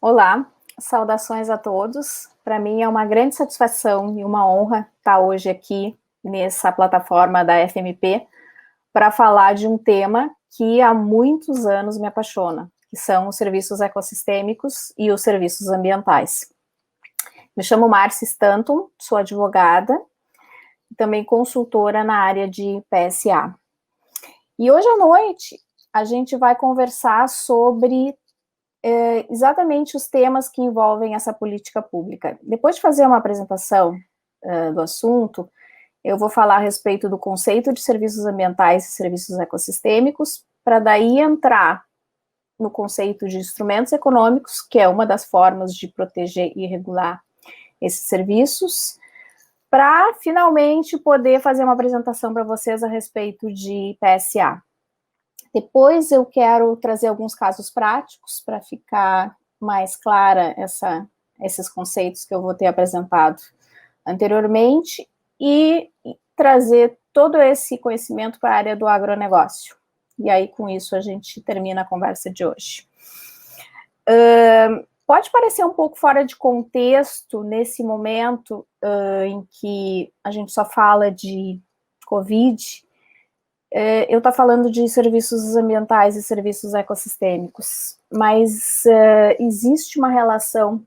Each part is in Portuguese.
Olá, saudações a todos. Para mim é uma grande satisfação e uma honra estar hoje aqui nessa plataforma da FMP para falar de um tema que há muitos anos me apaixona, que são os serviços ecossistêmicos e os serviços ambientais. Me chamo Marcia Stanton, sou advogada e também consultora na área de PSA. E hoje à noite a gente vai conversar sobre exatamente os temas que envolvem essa política pública. Depois de fazer uma apresentação do assunto, eu vou falar a respeito do conceito de serviços ambientais e serviços ecossistêmicos, para daí entrar no conceito de instrumentos econômicos, que é uma das formas de proteger e regular esses serviços, para finalmente poder fazer uma apresentação para vocês a respeito de PSA. Depois eu quero trazer alguns casos práticos para ficar mais clara esses conceitos que eu vou ter apresentado anteriormente e trazer todo esse conhecimento para a área do agronegócio. E aí, com isso, a gente termina a conversa de hoje. Pode parecer um pouco fora de contexto nesse momento em que a gente só fala de Covid. Eu estou falando de serviços ambientais e serviços ecossistêmicos, mas existe uma relação,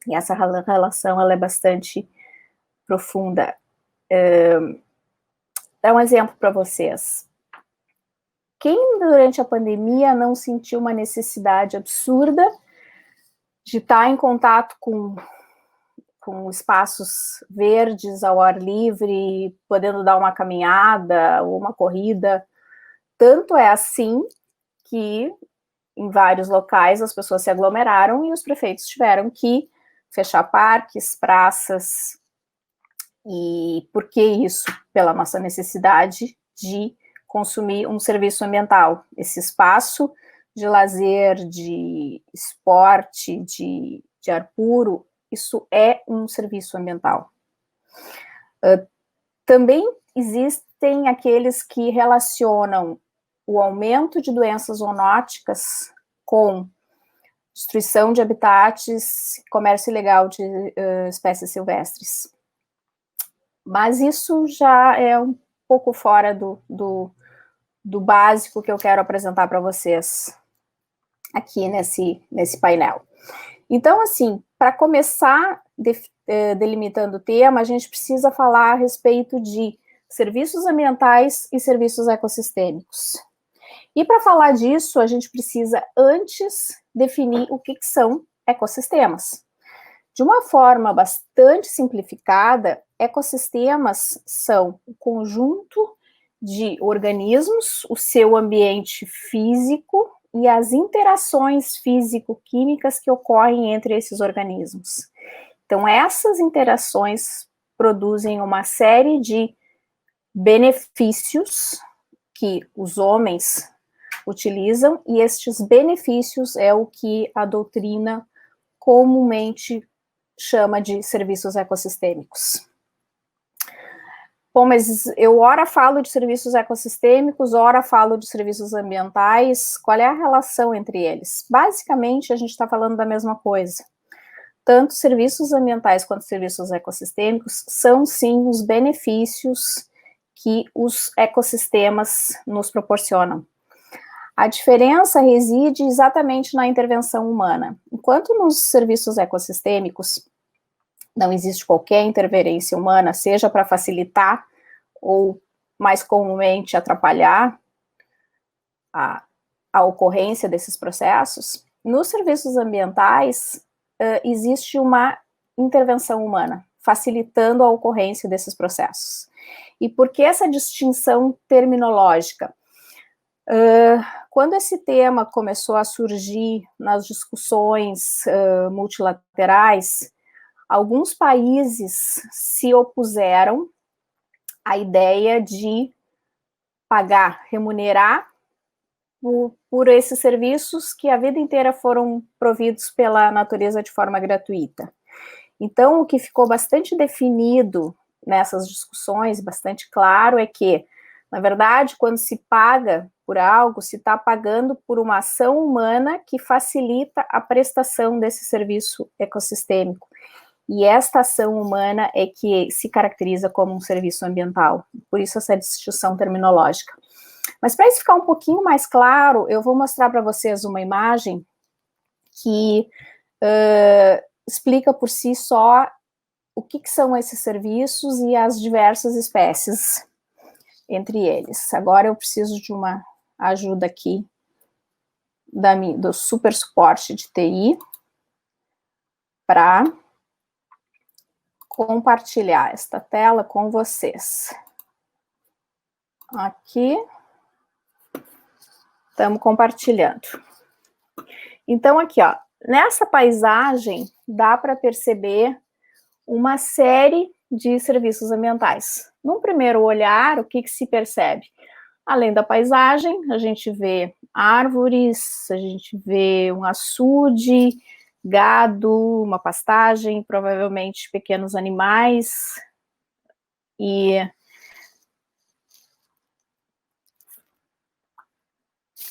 e essa relação ela é bastante profunda. Dar um exemplo para vocês. Quem durante a pandemia não sentiu uma necessidade absurda de estar em contato com espaços verdes ao ar livre, podendo dar uma caminhada ou uma corrida? Tanto é assim que em vários locais as pessoas se aglomeraram e os prefeitos tiveram que fechar parques, praças. E por que isso? Pela nossa necessidade de consumir um serviço ambiental. Esse espaço de lazer, de esporte, de ar puro, isso é um serviço ambiental. Também existem aqueles que relacionam o aumento de doenças zoonóticas com destruição de habitats, comércio ilegal de espécies silvestres. Mas isso já é um pouco fora do básico que eu quero apresentar para vocês aqui nesse painel. Então, assim, para começar delimitando o tema, a gente precisa falar a respeito de serviços ambientais e serviços ecossistêmicos. E para falar disso, a gente precisa antes definir o que são ecossistemas. De uma forma bastante simplificada, ecossistemas são o conjunto de organismos, o seu ambiente físico e as interações físico-químicas que ocorrem entre esses organismos. Então, essas interações produzem uma série de benefícios que os homens utilizam, e estes benefícios é o que a doutrina comumente chama de serviços ecossistêmicos. Bom, mas eu ora falo de serviços ecossistêmicos, ora falo de serviços ambientais. Qual é a relação entre eles? Basicamente, a gente está falando da mesma coisa. Tanto serviços ambientais quanto serviços ecossistêmicos são, sim, os benefícios que os ecossistemas nos proporcionam. A diferença reside exatamente na intervenção humana. Enquanto nos serviços ecossistêmicos não existe qualquer interferência humana, seja para facilitar ou, mais comumente, atrapalhar a ocorrência desses processos, nos serviços ambientais existe uma intervenção humana, facilitando a ocorrência desses processos. E por que essa distinção terminológica? Quando esse tema começou a surgir nas discussões multilaterais, alguns países se opuseram à ideia de pagar, remunerar por esses serviços que a vida inteira foram providos pela natureza de forma gratuita. Então, o que ficou bastante definido nessas discussões, bastante claro, é que, na verdade, quando se paga por algo se está pagando por uma ação humana que facilita a prestação desse serviço ecossistêmico. E esta ação humana é que se caracteriza como um serviço ambiental. Por isso essa distinção terminológica. Mas para isso ficar um pouquinho mais claro, eu vou mostrar para vocês uma imagem que explica por si só o que são esses serviços e as diversas espécies entre eles. Agora eu preciso de uma ajuda aqui do super suporte de TI para compartilhar esta tela com vocês. Aqui, estamos compartilhando. Então, aqui, ó, nessa paisagem, dá para perceber uma série de serviços ambientais. Num primeiro olhar, o que se percebe? Além da paisagem, a gente vê árvores, a gente vê um açude, gado, uma pastagem, provavelmente pequenos animais e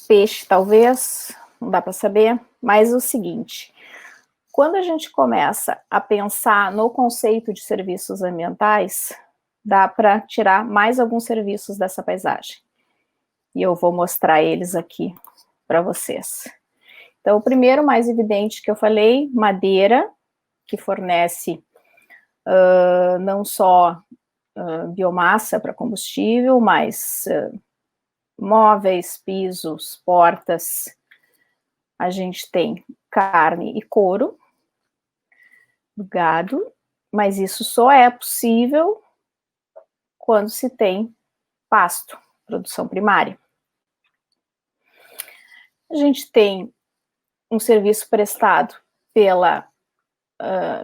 peixe, talvez, não dá para saber, mas o seguinte, quando a gente começa a pensar no conceito de serviços ambientais, dá para tirar mais alguns serviços dessa paisagem. E eu vou mostrar eles aqui para vocês. Então, o primeiro, mais evidente que eu falei, madeira, que fornece não só biomassa para combustível, mas móveis, pisos, portas. A gente tem carne e couro do gado, mas isso só é possível quando se tem pasto, produção primária. A gente tem um serviço prestado pela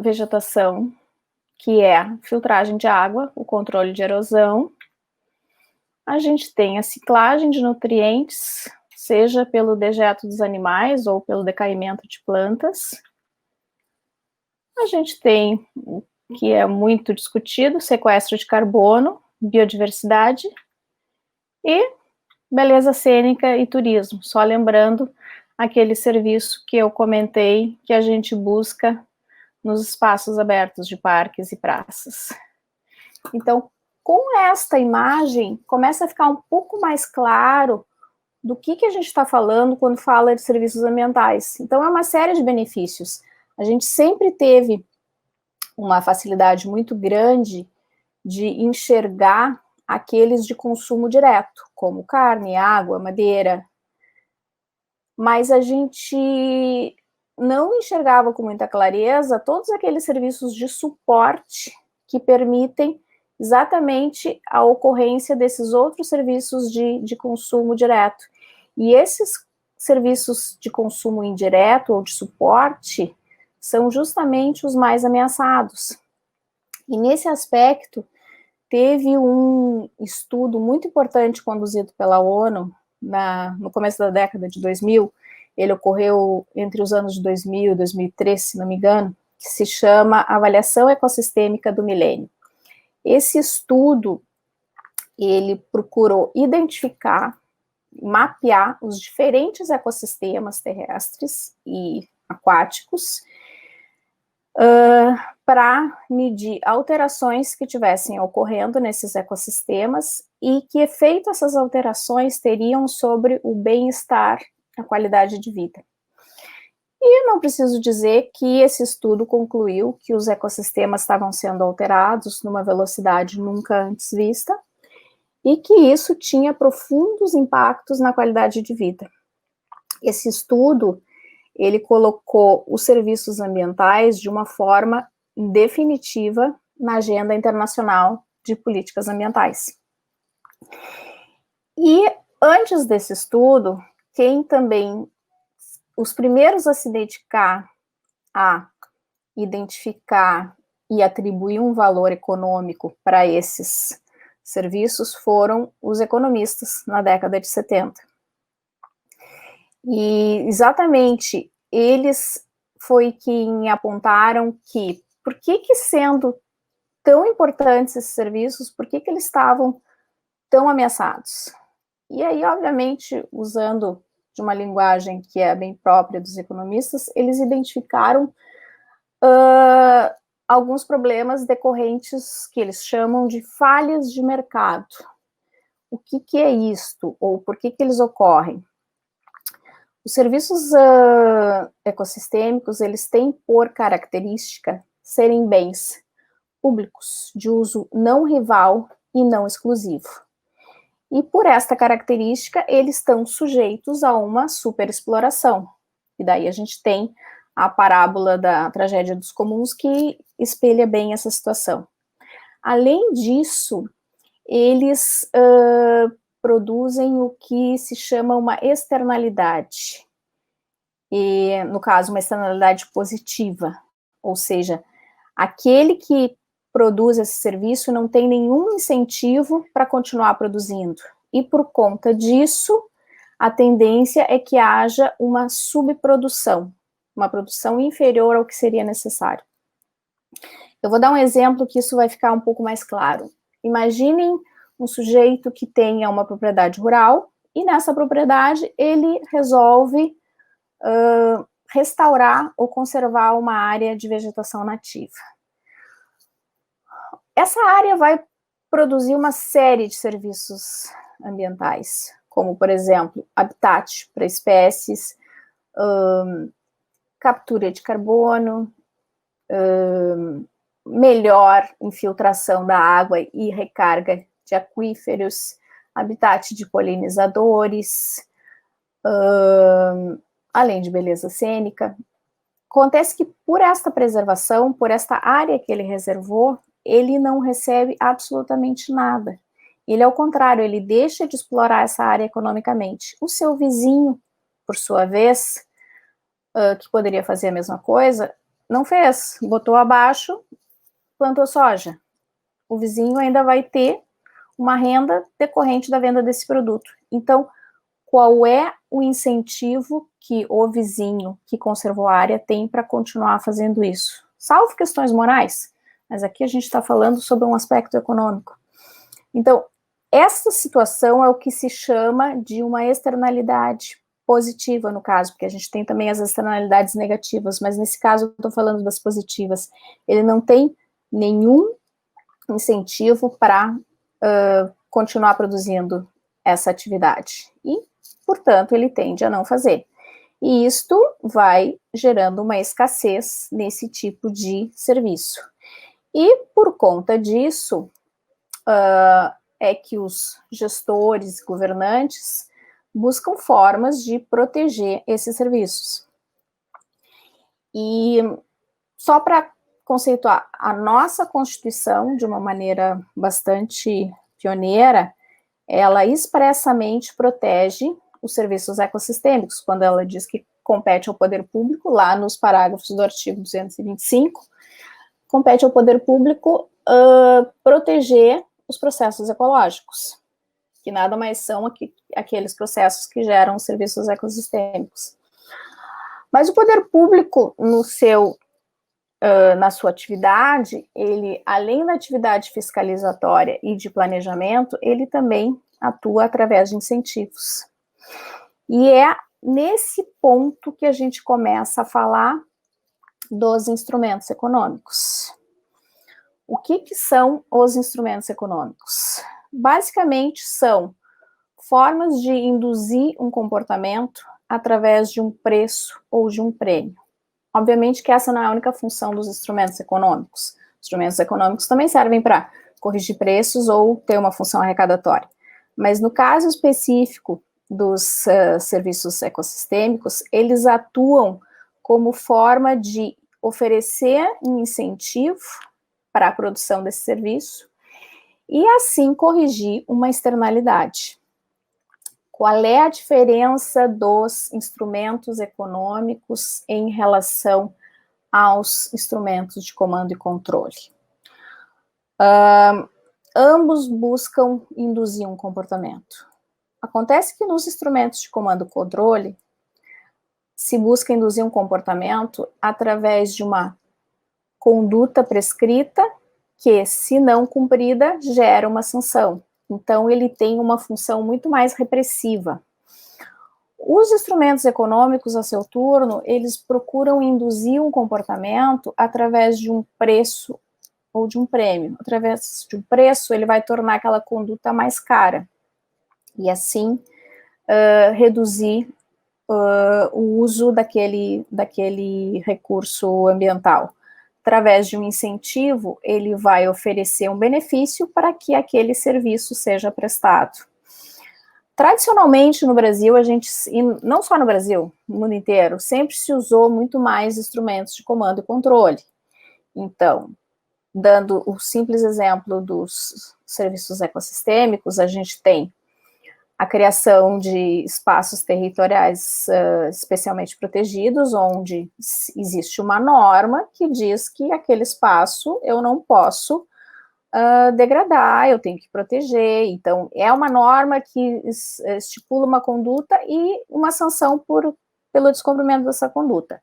vegetação, que é a filtragem de água, o controle de erosão. A gente tem a ciclagem de nutrientes, seja pelo dejeto dos animais ou pelo decaimento de plantas. A gente tem, que é muito discutido, sequestro de carbono, biodiversidade e beleza cênica e turismo. Só lembrando aquele serviço que eu comentei, que a gente busca nos espaços abertos de parques e praças. Então, com esta imagem, começa a ficar um pouco mais claro do que a gente está falando quando fala de serviços ambientais. Então, é uma série de benefícios. A gente sempre teve uma facilidade muito grande de enxergar aqueles de consumo direto, como carne, água, madeira, mas a gente não enxergava com muita clareza todos aqueles serviços de suporte que permitem exatamente a ocorrência desses outros serviços de consumo direto. E esses serviços de consumo indireto ou de suporte são justamente os mais ameaçados. E nesse aspecto, teve um estudo muito importante conduzido pela ONU no começo da década de 2000, ele ocorreu entre os anos de 2000 e 2003, se não me engano, que se chama Avaliação Ecossistêmica do Milênio. Esse estudo, ele procurou identificar, mapear os diferentes ecossistemas terrestres e aquáticos para medir alterações que tivessem ocorrendo nesses ecossistemas e que efeito essas alterações teriam sobre o bem-estar, a qualidade de vida. E não preciso dizer que esse estudo concluiu que os ecossistemas estavam sendo alterados numa velocidade nunca antes vista e que isso tinha profundos impactos na qualidade de vida. Esse estudo, ele colocou os serviços ambientais de uma forma definitiva na agenda internacional de políticas ambientais. E antes desse estudo, quem também, os primeiros a se dedicar a identificar e atribuir um valor econômico para esses serviços foram os economistas na década de 70. E exatamente eles foi quem apontaram que, por que sendo tão importantes esses serviços, por que eles estavam tão ameaçados? E aí, obviamente, usando de uma linguagem que é bem própria dos economistas, eles identificaram alguns problemas decorrentes que eles chamam de falhas de mercado. O que é isto? Ou por que eles ocorrem? Os serviços ecossistêmicos, eles têm por característica serem bens públicos de uso não rival e não exclusivo. E por esta característica, eles estão sujeitos a uma superexploração. E daí a gente tem a parábola da tragédia dos comuns que espelha bem essa situação. Além disso, eles produzem o que se chama uma externalidade. E, no caso, uma externalidade positiva. Ou seja, aquele que produz esse serviço não tem nenhum incentivo para continuar produzindo. E por conta disso, a tendência é que haja uma subprodução, uma produção inferior ao que seria necessário. Eu vou dar um exemplo que isso vai ficar um pouco mais claro. Imaginem um sujeito que tenha uma propriedade rural e nessa propriedade ele resolve restaurar ou conservar uma área de vegetação nativa. Essa área vai produzir uma série de serviços ambientais, como, por exemplo, habitat para espécies, captura de carbono, melhor infiltração da água e recarga de aquíferos, habitat de polinizadores, além de beleza cênica. Acontece que por esta preservação, por esta área que ele reservou, ele não recebe absolutamente nada. Ele, ao contrário, ele deixa de explorar essa área economicamente. O seu vizinho, por sua vez, que poderia fazer a mesma coisa, não fez, botou abaixo, plantou soja. O vizinho ainda vai ter uma renda decorrente da venda desse produto. Então, qual é o incentivo que o vizinho que conservou a área tem para continuar fazendo isso? Salvo questões morais, mas aqui a gente está falando sobre um aspecto econômico. Então, essa situação é o que se chama de uma externalidade positiva, no caso, porque a gente tem também as externalidades negativas, mas nesse caso eu estou falando das positivas. Ele não tem nenhum incentivo para continuar produzindo essa atividade. E, portanto, ele tende a não fazer. E isto vai gerando uma escassez nesse tipo de serviço. E, por conta disso, é que os gestores, governantes, buscam formas de proteger esses serviços. E só para conceituar, a nossa Constituição, de uma maneira bastante pioneira, ela expressamente protege os serviços ecossistêmicos, quando ela diz que compete ao poder público, lá nos parágrafos do artigo 225, compete ao poder público proteger os processos ecológicos, que nada mais são aqueles processos que geram os serviços ecossistêmicos. Mas o poder público, na sua atividade, ele, além da atividade fiscalizatória e de planejamento, ele também atua através de incentivos. E é nesse ponto que a gente começa a falar dos instrumentos econômicos. O que são os instrumentos econômicos? Basicamente, são formas de induzir um comportamento através de um preço ou de um prêmio. Obviamente que essa não é a única função dos instrumentos econômicos. Os instrumentos econômicos também servem para corrigir preços ou ter uma função arrecadatória. Mas no caso específico dos serviços ecossistêmicos, eles atuam como forma de oferecer um incentivo para a produção desse serviço e assim corrigir uma externalidade. Qual é a diferença dos instrumentos econômicos em relação aos instrumentos de comando e controle? Ambos buscam induzir um comportamento. Acontece que nos instrumentos de comando e controle, se busca induzir um comportamento através de uma conduta prescrita que, se não cumprida, gera uma sanção. Então, ele tem uma função muito mais repressiva. Os instrumentos econômicos, a seu turno, eles procuram induzir um comportamento através de um preço ou de um prêmio. Através de um preço, ele vai tornar aquela conduta mais cara e, assim, reduzir o uso daquele recurso ambiental. Através de um incentivo, ele vai oferecer um benefício para que aquele serviço seja prestado. Tradicionalmente, no Brasil, e não só no Brasil, no mundo inteiro, sempre se usou muito mais instrumentos de comando e controle. Então, dando o simples exemplo dos serviços ecossistêmicos, a gente tem a criação de espaços territoriais especialmente protegidos, onde existe uma norma que diz que aquele espaço eu não posso degradar, eu tenho que proteger. Então, é uma norma que estipula uma conduta e uma sanção pelo descumprimento dessa conduta.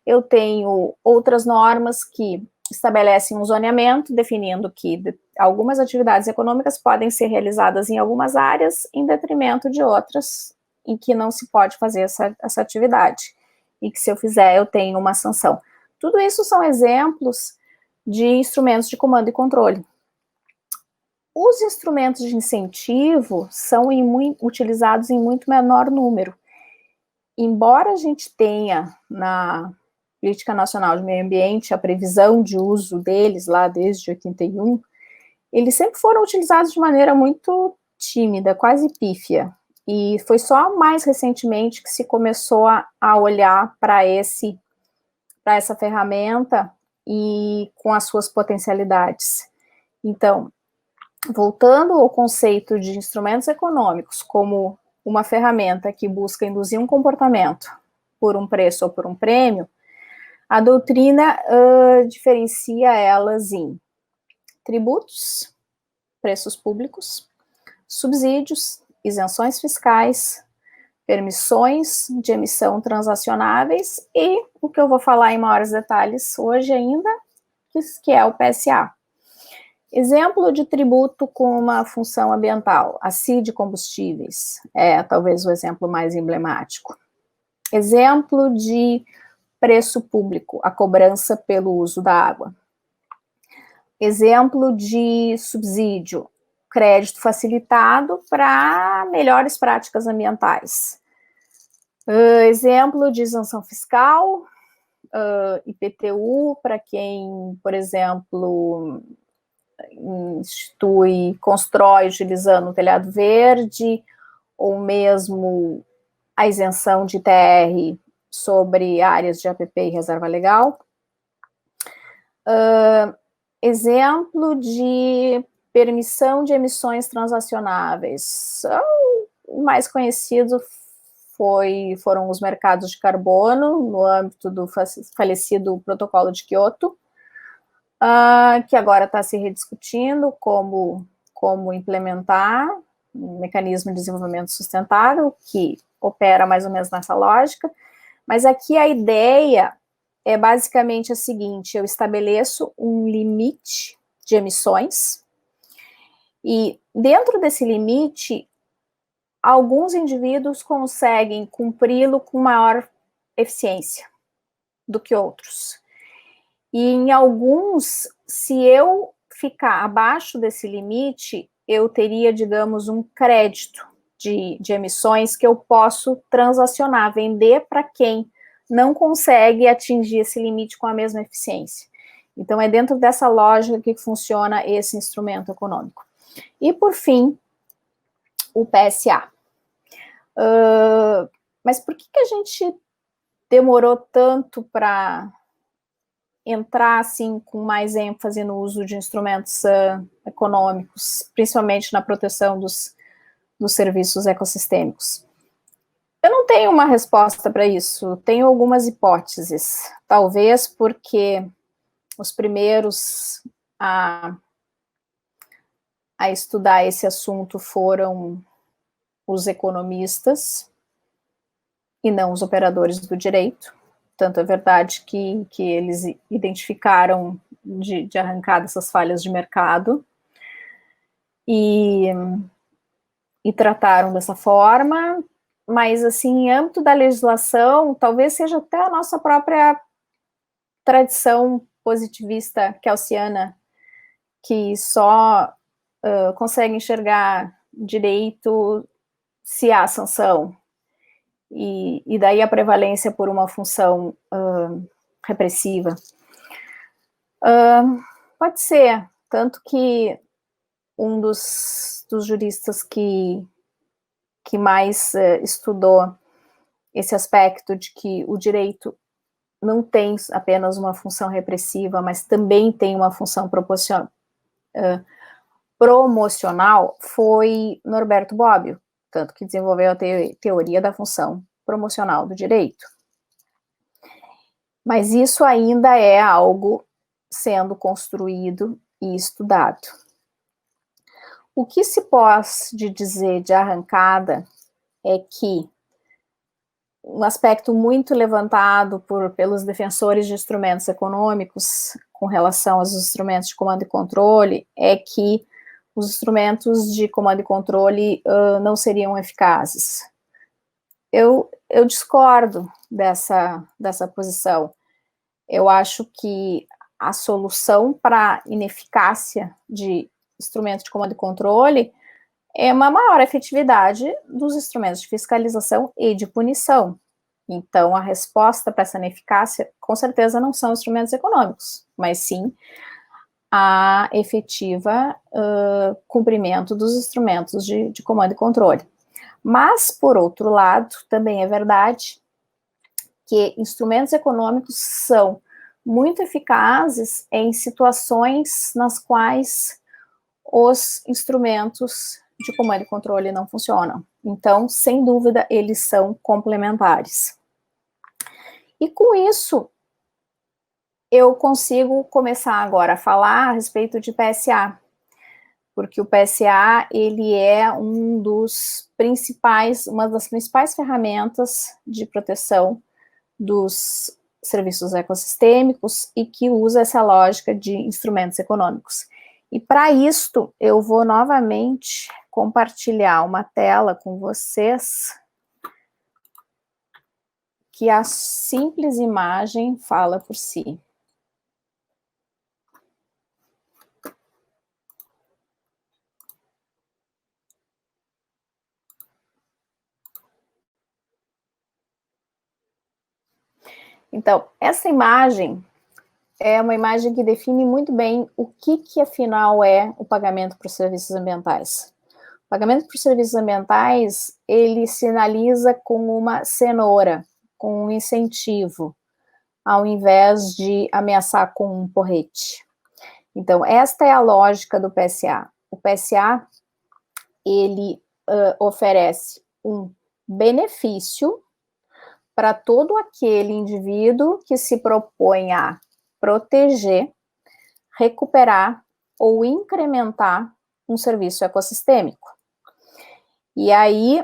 Eu tenho outras normas que estabelecem um zoneamento, definindo que algumas atividades econômicas podem ser realizadas em algumas áreas, em detrimento de outras, em que não se pode fazer essa atividade, e que se eu fizer, eu tenho uma sanção. Tudo isso são exemplos de instrumentos de comando e controle. Os instrumentos de incentivo são utilizados em muito menor número. Embora a gente tenha na Política Nacional de Meio Ambiente a previsão de uso deles lá desde 81, eles sempre foram utilizados de maneira muito tímida, quase pífia. E foi só mais recentemente que se começou a olhar para essa ferramenta e com as suas potencialidades. Então, voltando ao conceito de instrumentos econômicos como uma ferramenta que busca induzir um comportamento por um preço ou por um prêmio, a doutrina diferencia elas em tributos, preços públicos, subsídios, isenções fiscais, permissões de emissão transacionáveis e o que eu vou falar em maiores detalhes hoje ainda, que é o PSA. Exemplo de tributo com uma função ambiental, a CID combustíveis, é talvez o exemplo mais emblemático. Exemplo de preço público, a cobrança pelo uso da água. Exemplo de subsídio, crédito facilitado para melhores práticas ambientais. Exemplo de isenção fiscal, IPTU, para quem, por exemplo, constrói utilizando o telhado verde, ou mesmo a isenção de TR sobre áreas de APP e reserva legal. Exemplo de permissão de transacionáveis. O mais conhecido foram os mercados de carbono, no âmbito do falecido Protocolo de Quioto, que agora está se rediscutindo como implementar um mecanismo de desenvolvimento sustentável, que opera mais ou menos nessa lógica, mas aqui a ideia é basicamente a seguinte: eu estabeleço um limite de emissões, e dentro desse limite, alguns indivíduos conseguem cumpri-lo com maior eficiência do que outros. E em alguns, se eu ficar abaixo desse limite, eu teria, digamos, um crédito de emissões que eu posso transacionar, vender para quem não consegue atingir esse limite com a mesma eficiência. Então, é dentro dessa lógica que funciona esse instrumento econômico. E, por fim, o PSA. Mas por que a gente demorou tanto para entrar, assim, com mais ênfase no uso de instrumentos econômicos, principalmente na proteção dos serviços ecossistêmicos? Eu não tenho uma resposta para isso, tenho algumas hipóteses. Talvez porque os primeiros a estudar esse assunto foram os economistas e não os operadores do direito. Tanto é verdade que eles identificaram de arrancada essas falhas de mercado. e trataram dessa forma, mas, assim, em âmbito da legislação, talvez seja até a nossa própria tradição positivista kelseyana, que só consegue enxergar direito se há sanção, e daí a prevalência por uma função repressiva. Pode ser, tanto que um dos juristas que mais estudou esse aspecto de que o direito não tem apenas uma função repressiva, mas também tem uma função promocional, foi Norberto Bobbio, tanto que desenvolveu a teoria da função promocional do direito. Mas isso ainda é algo sendo construído e estudado. O que se pode dizer de arrancada é que um aspecto muito levantado pelos defensores de instrumentos econômicos com relação aos instrumentos de comando e controle é que os instrumentos de comando e controle não seriam eficazes. Eu discordo dessa posição. Eu acho que a solução para a ineficácia de instrumentos de comando e controle é uma maior efetividade dos instrumentos de fiscalização e de punição. Então, a resposta para essa ineficácia, com certeza, não são instrumentos econômicos, mas sim a efetiva cumprimento dos instrumentos de comando e controle. Mas, por outro lado, também é verdade que instrumentos econômicos são muito eficazes em situações nas quais os instrumentos de comando e controle não funcionam. Então, sem dúvida, eles são complementares. E com isso, eu consigo começar agora a falar a respeito de PSA, porque o PSA, ele é uma das principais ferramentas de proteção dos serviços ecossistêmicos e que usa essa lógica de instrumentos econômicos. E para isto, eu vou novamente compartilhar uma tela com vocês, que a simples imagem fala por si. Então, essa imagem é uma imagem que define muito bem o que afinal é o pagamento por serviços ambientais. O pagamento por serviços ambientais, ele sinaliza com uma cenoura, com um incentivo, ao invés de ameaçar com um porrete. Então, esta é a lógica do PSA. O PSA, ele oferece um benefício para todo aquele indivíduo que se propõe a proteger, recuperar ou incrementar um serviço ecossistêmico. E aí,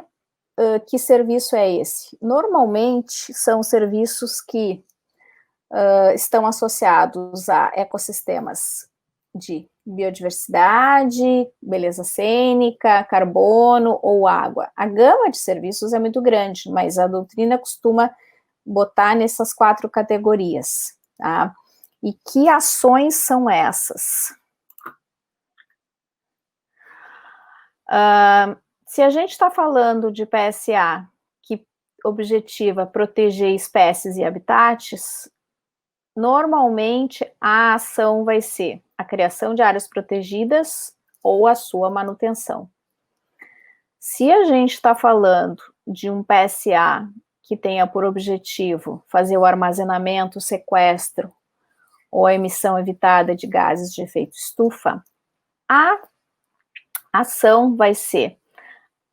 que serviço é esse? Normalmente, são serviços que estão associados a ecossistemas de biodiversidade, beleza cênica, carbono ou água. A gama de serviços é muito grande, mas a doutrina costuma botar nessas 4 categorias, tá? E que ações são essas? Se a gente está falando de PSA que objetiva proteger espécies e habitats, normalmente a ação vai ser a criação de áreas protegidas ou a sua manutenção. Se a gente está falando de um PSA que tenha por objetivo fazer o armazenamento, o sequestro ou a emissão evitada de gases de efeito estufa, a ação vai ser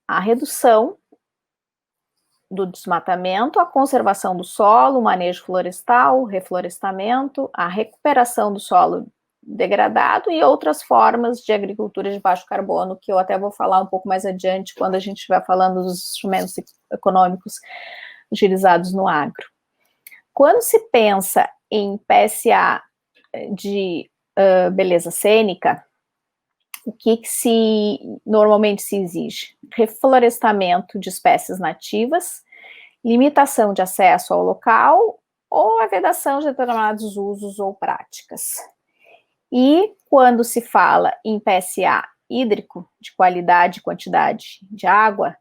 a redução do desmatamento, a conservação do solo, o manejo florestal, o reflorestamento, a recuperação do solo degradado e outras formas de agricultura de baixo carbono, que eu até vou falar um pouco mais adiante, quando a gente estiver falando dos instrumentos econômicos utilizados no agro. Quando se pensa em PSA de beleza cênica, o que normalmente se exige? Reflorestamento de espécies nativas, limitação de acesso ao local ou a vedação de determinados usos ou práticas. E quando se fala em PSA hídrico, de qualidade e quantidade de água,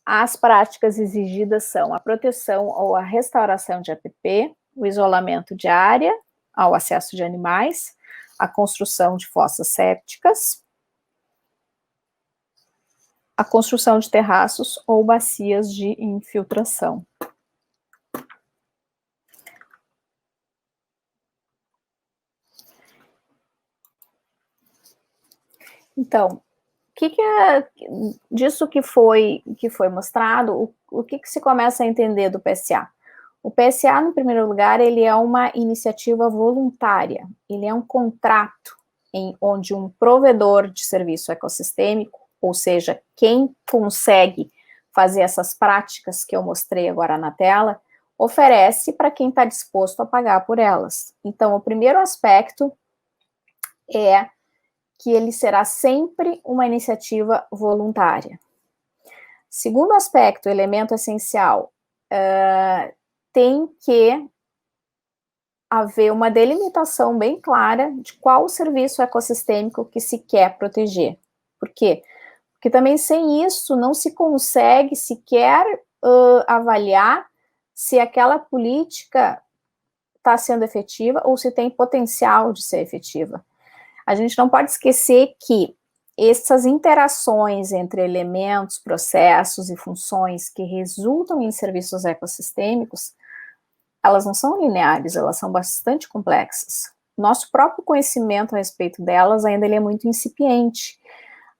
as práticas exigidas são a proteção ou a restauração de APP, o isolamento de área ao acesso de animais, a construção de fossas sépticas, a construção de terraços ou bacias de infiltração. Então, disso que foi mostrado, o que se começa a entender do PSA? O PSA, no primeiro lugar, ele é uma iniciativa voluntária, ele é um contrato onde um provedor de serviço ecossistêmico, ou seja, quem consegue fazer essas práticas que eu mostrei agora na tela, oferece para quem está disposto a pagar por elas. Então, o primeiro aspecto é que ele será sempre uma iniciativa voluntária. Segundo aspecto, elemento essencial, tem que haver uma delimitação bem clara de qual o serviço ecossistêmico que se quer proteger. Por quê? Porque também sem isso não se consegue sequer avaliar se aquela política está sendo efetiva ou se tem potencial de ser efetiva. A gente não pode esquecer que essas interações entre elementos, processos e funções que resultam em serviços ecossistêmicos, elas não são lineares, elas são bastante complexas. Nosso próprio conhecimento a respeito delas ainda é muito incipiente.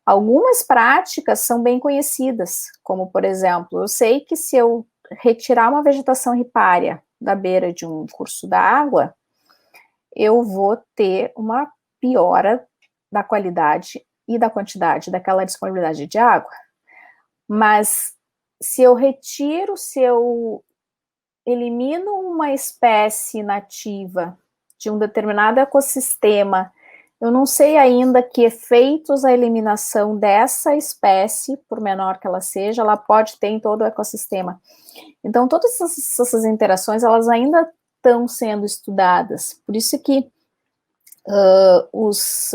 Algumas práticas são bem conhecidas, como, por exemplo, eu sei que se eu retirar uma vegetação ripária da beira de um curso d'água, eu vou ter uma piora da qualidade e da quantidade daquela disponibilidade de água. Mas se eu elimino uma espécie nativa de um determinado ecossistema, eu não sei ainda que efeitos a eliminação dessa espécie, por menor que ela seja, ela pode ter em todo o ecossistema. Então, todas essas interações, elas ainda estão sendo estudadas. Por isso que os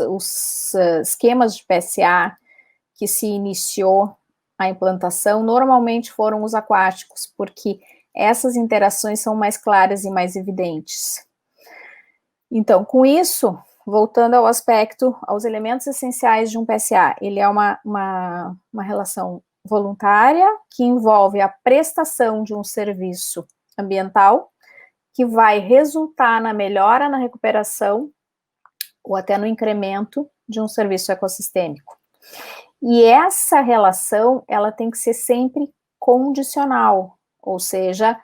esquemas de PSA que se iniciou a implantação normalmente foram os aquáticos, porque essas interações são mais claras e mais evidentes. Então, com isso, voltando ao aspecto, aos elementos essenciais de um PSA, ele é uma relação voluntária que envolve a prestação de um serviço ambiental que vai resultar na melhora na recuperação ou até no incremento de um serviço ecossistêmico. E essa relação, ela tem que ser sempre condicional, ou seja,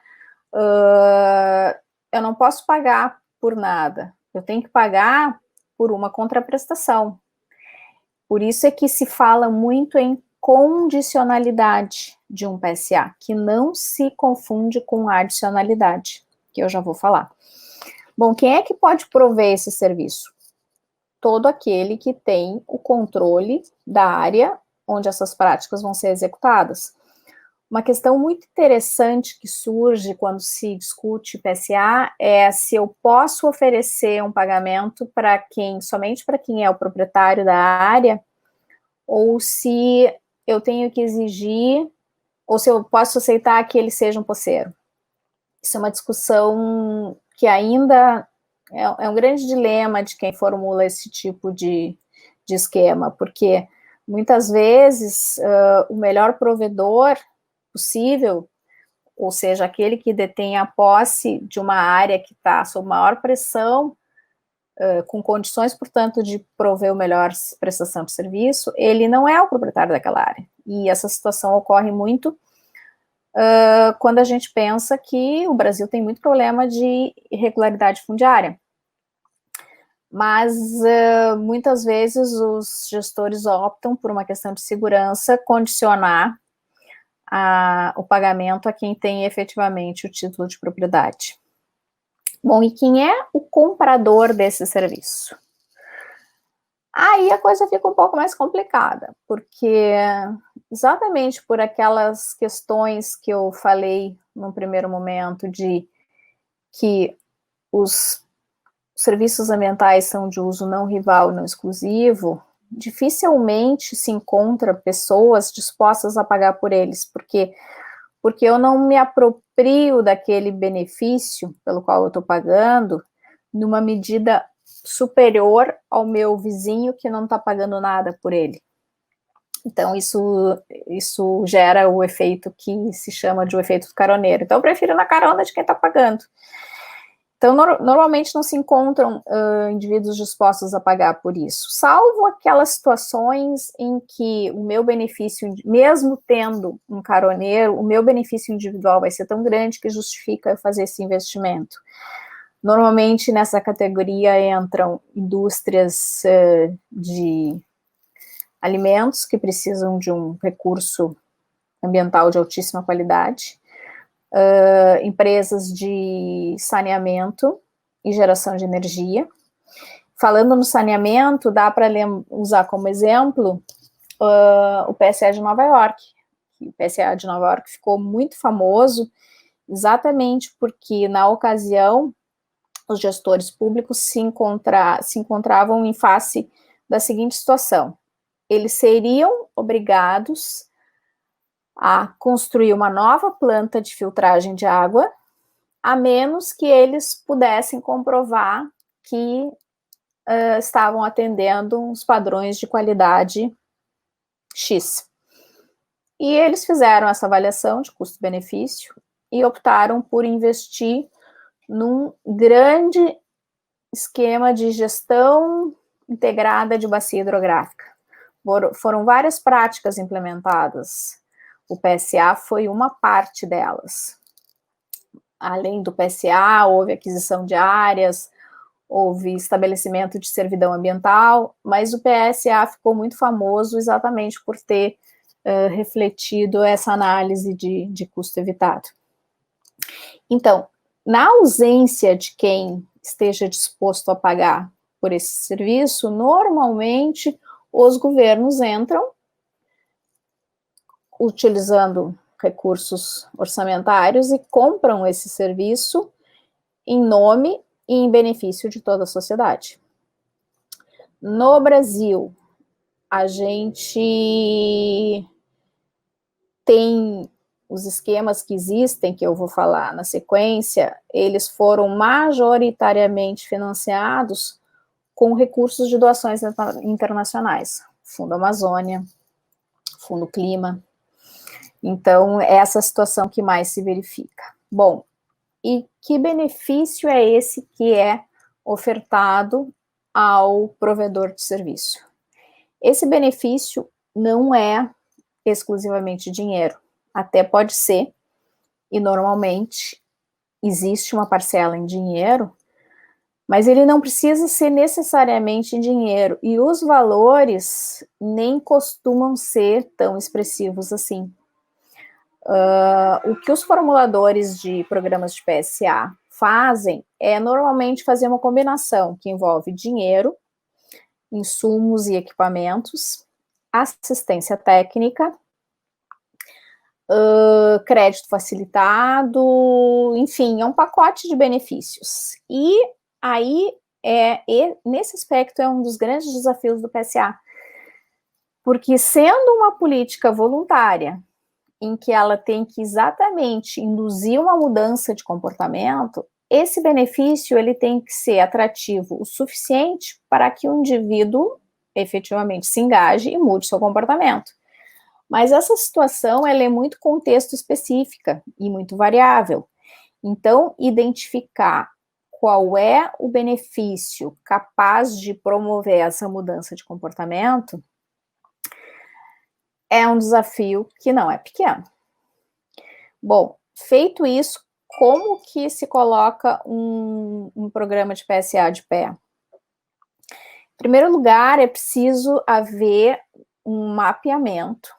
eu não posso pagar por nada, eu tenho que pagar por uma contraprestação. Por isso é que se fala muito em condicionalidade de um PSA, que não se confunde com adicionalidade, que eu já vou falar. Bom, quem é que pode prover esse serviço? Todo aquele que tem o controle da área onde essas práticas vão ser executadas. Uma questão muito interessante que surge quando se discute PSA é se eu posso oferecer um pagamento somente para quem é o proprietário da área, ou se eu tenho que exigir, ou se eu posso aceitar que ele seja um posseiro. Isso é uma discussão que ainda é um grande dilema de quem formula esse tipo de esquema, porque muitas vezes o melhor provedor possível, ou seja, aquele que detém a posse de uma área que está sob maior pressão, com condições, portanto, de prover o melhor prestação de serviço, ele não é o proprietário daquela área. E essa situação ocorre muito quando a gente pensa que o Brasil tem muito problema de irregularidade fundiária. Mas muitas vezes os gestores optam por uma questão de segurança, condicionar o pagamento a quem tem efetivamente o título de propriedade. Bom, e quem é o comprador desse serviço? A Aí a coisa fica um pouco mais complicada, porque exatamente por aquelas questões que eu falei no primeiro momento, de que os serviços ambientais são de uso não rival, não exclusivo, dificilmente se encontra pessoas dispostas a pagar por eles, porque eu não me aproprio daquele benefício pelo qual eu estou pagando numa medida superior ao meu vizinho que não está pagando nada por ele. Então, isso gera o efeito que se chama de o efeito do caroneiro. Então, eu prefiro na carona de quem está pagando. Então, normalmente não se encontram indivíduos dispostos a pagar por isso, salvo aquelas situações em que o meu benefício, mesmo tendo um caroneiro, o meu benefício individual vai ser tão grande que justifica eu fazer esse investimento. Normalmente, nessa categoria entram indústrias de alimentos que precisam de um recurso ambiental de altíssima qualidade, empresas de saneamento e geração de energia. Falando no saneamento, dá para usar como exemplo o PSA de Nova York. O PSA de Nova York ficou muito famoso exatamente porque, na ocasião, os gestores públicos se encontravam em face da seguinte situação: eles seriam obrigados a construir uma nova planta de filtragem de água, a menos que eles pudessem comprovar que estavam atendendo os padrões de qualidade X. E eles fizeram essa avaliação de custo-benefício e optaram por investir num grande esquema de gestão integrada de bacia hidrográfica. Foram várias práticas implementadas. O PSA foi uma parte delas. Além do PSA, houve aquisição de áreas, houve estabelecimento de servidão ambiental, mas o PSA ficou muito famoso exatamente por ter refletido essa análise de custo evitado. Então, na ausência de quem esteja disposto a pagar por esse serviço, normalmente os governos entram utilizando recursos orçamentários e compram esse serviço em nome e em benefício de toda a sociedade. No Brasil, a gente tem os esquemas que existem, que eu vou falar na sequência, eles foram majoritariamente financiados com recursos de doações internacionais. Fundo Amazônia, Fundo Clima. Então, é essa situação que mais se verifica. Bom, e que benefício é esse que é ofertado ao provedor de serviço? Esse benefício não é exclusivamente dinheiro, até pode ser, e normalmente existe uma parcela em dinheiro, mas ele não precisa ser necessariamente em dinheiro, e os valores nem costumam ser tão expressivos assim. O que os formuladores de programas de PSA fazem é normalmente fazer uma combinação que envolve dinheiro, insumos e equipamentos, assistência técnica, crédito facilitado, enfim, é um pacote de benefícios. E aí, nesse aspecto, é um dos grandes desafios do PSA, porque sendo uma política voluntária, em que ela tem que exatamente induzir uma mudança de comportamento, esse benefício ele tem que ser atrativo o suficiente para que o indivíduo efetivamente se engaje e mude seu comportamento. Mas essa situação ela é muito contexto específica e muito variável. Então, identificar qual é o benefício capaz de promover essa mudança de comportamento é um desafio que não é pequeno. Bom, feito isso, como que se coloca um programa de PSA de pé? Em primeiro lugar, é preciso haver um mapeamento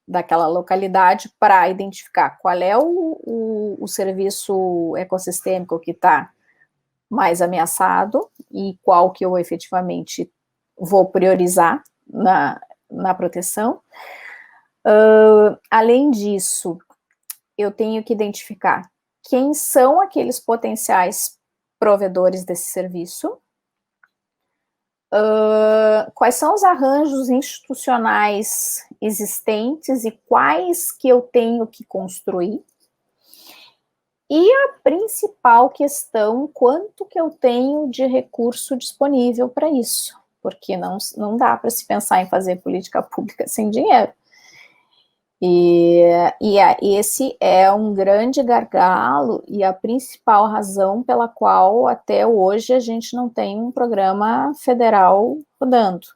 daquela localidade para identificar qual é o serviço ecossistêmico que está mais ameaçado e qual que eu efetivamente vou priorizar na proteção. Além disso, eu tenho que identificar quem são aqueles potenciais provedores desse serviço, quais são os arranjos institucionais existentes e quais que eu tenho que construir, e a principal questão, quanto que eu tenho de recurso disponível para isso, porque não dá para se pensar em fazer política pública sem dinheiro. E esse é um grande gargalo e a principal razão pela qual até hoje a gente não tem um programa federal rodando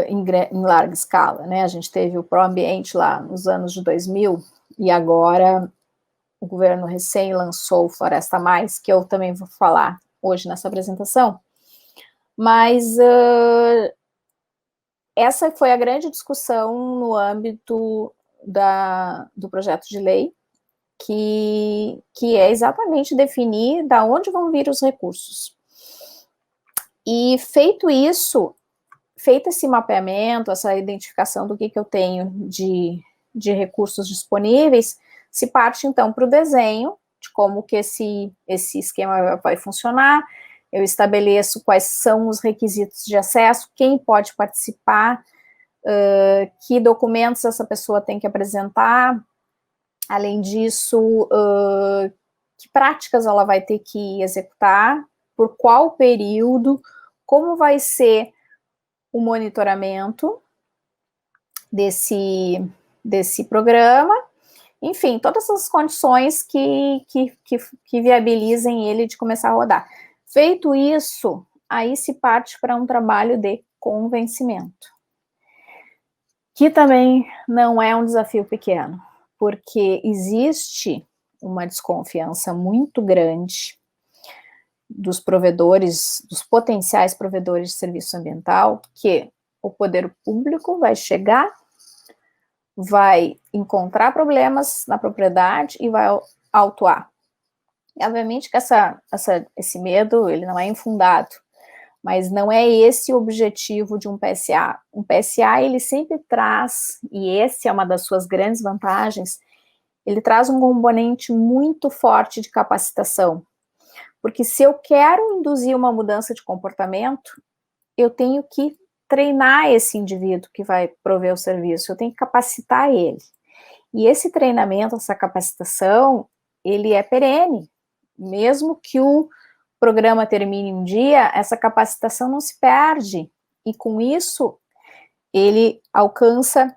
em larga escala, né? A gente teve o Proambiente lá nos anos de 2000 e agora o governo recém lançou o Floresta Mais, que eu também vou falar hoje nessa apresentação, mas essa foi a grande discussão no âmbito do projeto de lei, que é exatamente definir de onde vão vir os recursos. E feito isso, feito esse mapeamento, essa identificação do que eu tenho de recursos disponíveis, se parte então para o desenho de como que esse esquema vai funcionar. Eu estabeleço quais são os requisitos de acesso, quem pode participar, que documentos essa pessoa tem que apresentar, além disso, que práticas ela vai ter que executar, por qual período, como vai ser o monitoramento desse programa, enfim, todas as condições que viabilizem ele de começar a rodar. Feito isso, aí se parte para um trabalho de convencimento, que também não é um desafio pequeno, porque existe uma desconfiança muito grande dos provedores, dos potenciais provedores de serviço ambiental, que o poder público vai chegar, vai encontrar problemas na propriedade e vai autuar. Obviamente que esse medo, ele não é infundado, mas não é esse o objetivo de um PSA. Um PSA, ele sempre traz, e essa é uma das suas grandes vantagens, ele traz um componente muito forte de capacitação, porque se eu quero induzir uma mudança de comportamento, eu tenho que treinar esse indivíduo que vai prover o serviço, eu tenho que capacitar ele. E esse treinamento, essa capacitação, ele é perene. Mesmo que o programa termine um dia, essa capacitação não se perde. E com isso, ele alcança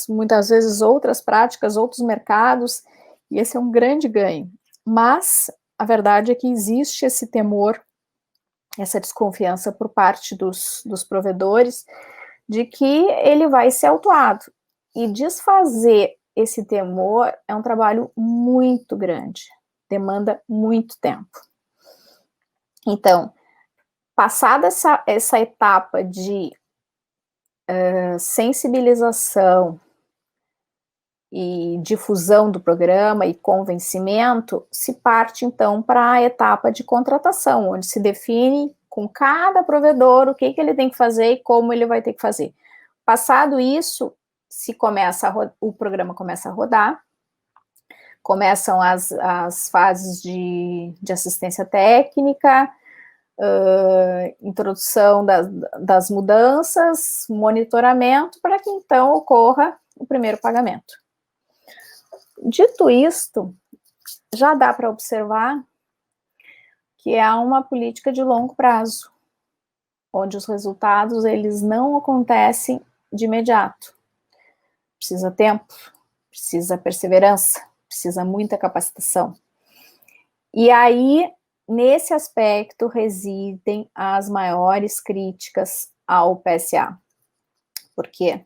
muitas vezes outras práticas, outros mercados, e esse é um grande ganho. Mas a verdade é que existe esse temor, essa desconfiança por parte dos provedores de que ele vai ser autuado. E desfazer esse temor é um trabalho muito grande, demanda muito tempo. Então, passada essa etapa de sensibilização e difusão do programa e convencimento, se parte então para a etapa de contratação, onde se define com cada provedor o que ele tem que fazer e como ele vai ter que fazer. Passado isso, o programa começa a rodar, começam as fases de assistência técnica, introdução das mudanças, monitoramento, para que então ocorra o primeiro pagamento. Dito isto, já dá para observar que há uma política de longo prazo, onde os resultados eles não acontecem de imediato. Precisa tempo, precisa perseverança, precisa muita capacitação. E aí, nesse aspecto, residem as maiores críticas ao PSA. Por quê?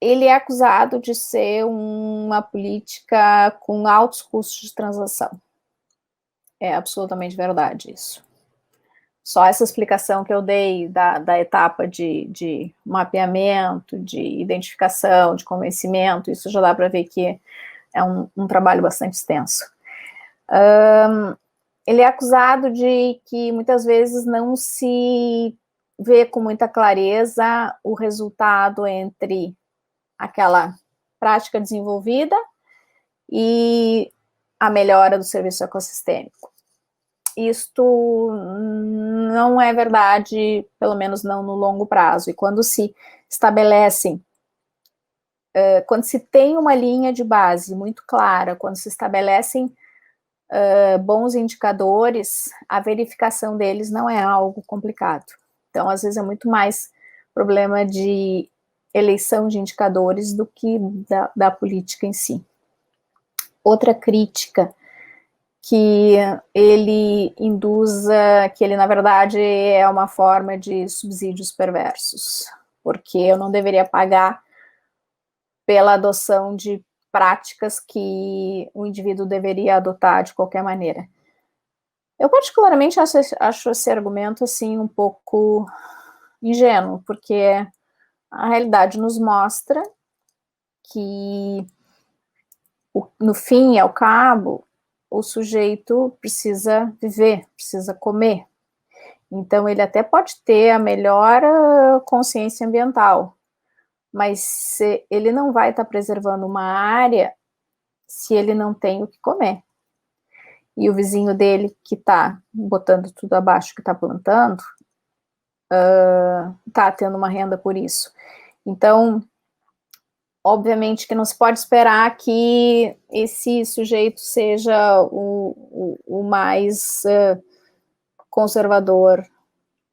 Ele é acusado de ser uma política com altos custos de transação. É absolutamente verdade isso. Só essa explicação que eu dei da etapa de mapeamento, de identificação, de convencimento, isso já dá para ver que é um trabalho bastante extenso. ele é acusado de que muitas vezes não se vê com muita clareza o resultado entre aquela prática desenvolvida e a melhora do serviço ecossistêmico. Isto não é verdade, pelo menos não no longo prazo. E quando se estabelecem, quando se tem uma linha de base muito clara, quando se estabelecem bons indicadores, a verificação deles não é algo complicado. Então, às vezes, é muito mais problema de eleição de indicadores do que da política em si. Outra crítica que ele induza, que ele, na verdade, é uma forma de subsídios perversos, porque eu não deveria pagar pela adoção de práticas que o indivíduo deveria adotar de qualquer maneira. Eu particularmente acho esse argumento, assim, um pouco ingênuo, porque a realidade nos mostra que, no fim e ao cabo, o sujeito precisa viver, precisa comer. Então, ele até pode ter a melhor consciência ambiental, mas ele não vai estar preservando uma área se ele não tem o que comer. E o vizinho dele que está botando tudo abaixo que está plantando, está tendo uma renda por isso. Então, obviamente que não se pode esperar que esse sujeito seja o mais conservador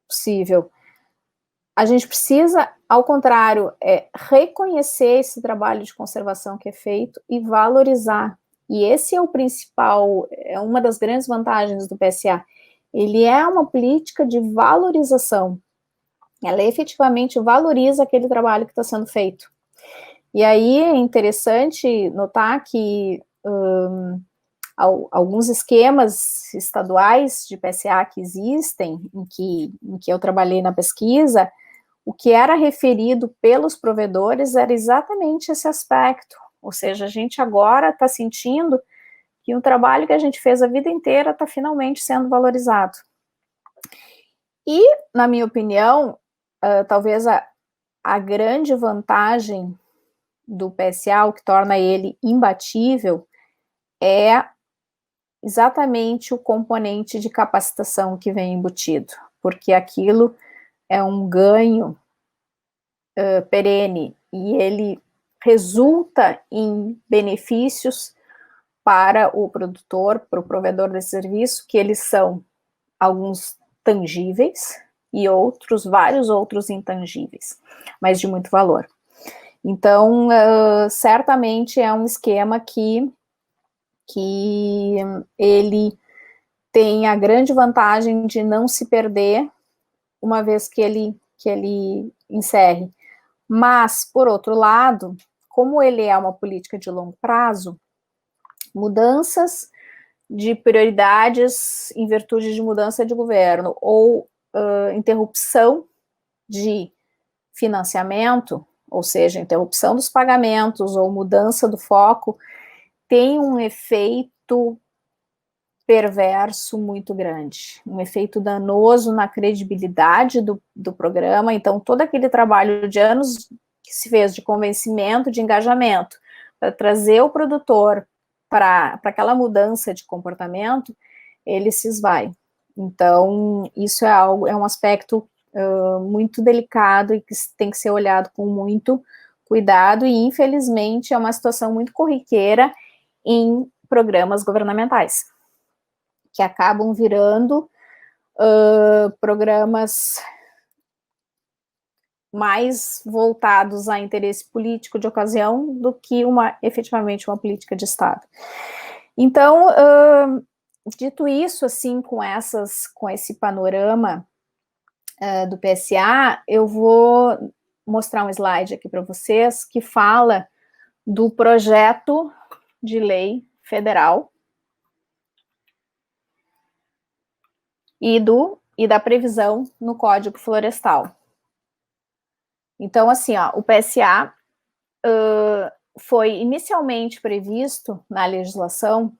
possível. A gente precisa, ao contrário, reconhecer esse trabalho de conservação que é feito e valorizar. E esse é o principal, é uma das grandes vantagens do PSA. Ele é uma política de valorização. Ela efetivamente valoriza aquele trabalho que está sendo feito. E aí é interessante notar que alguns esquemas estaduais de PSA que existem, em que eu trabalhei na pesquisa, o que era referido pelos provedores era exatamente esse aspecto. Ou seja, a gente agora está sentindo que o trabalho que a gente fez a vida inteira está finalmente sendo valorizado. E, na minha opinião, talvez a grande vantagem do PSA, o que torna ele imbatível, é exatamente o componente de capacitação que vem embutido, porque aquilo é um ganho perene e ele resulta em benefícios para o produtor, para o provedor desse serviço, que eles são alguns tangíveis e outros, vários outros intangíveis, mas de muito valor. Então, certamente é um esquema que ele tem a grande vantagem de não se perder uma vez que ele encerre. Mas, por outro lado, como ele é uma política de longo prazo, mudanças de prioridades em virtude de mudança de governo ou interrupção de financiamento, ou seja, interrupção dos pagamentos ou mudança do foco, tem um efeito perverso muito grande, um efeito danoso na credibilidade do programa. Então, todo aquele trabalho de anos que se fez de convencimento, de engajamento, para trazer o produtor para aquela mudança de comportamento, ele se esvai. Então, isso é um aspecto muito delicado e que tem que ser olhado com muito cuidado, e infelizmente é uma situação muito corriqueira em programas governamentais, que acabam virando programas mais voltados a interesse político de ocasião do que efetivamente uma política de Estado. Então, dito isso, assim, com esse panorama do PSA, eu vou mostrar um slide aqui para vocês que fala do projeto de lei federal e da previsão no Código Florestal. Então, assim, o PSA foi inicialmente previsto na legislação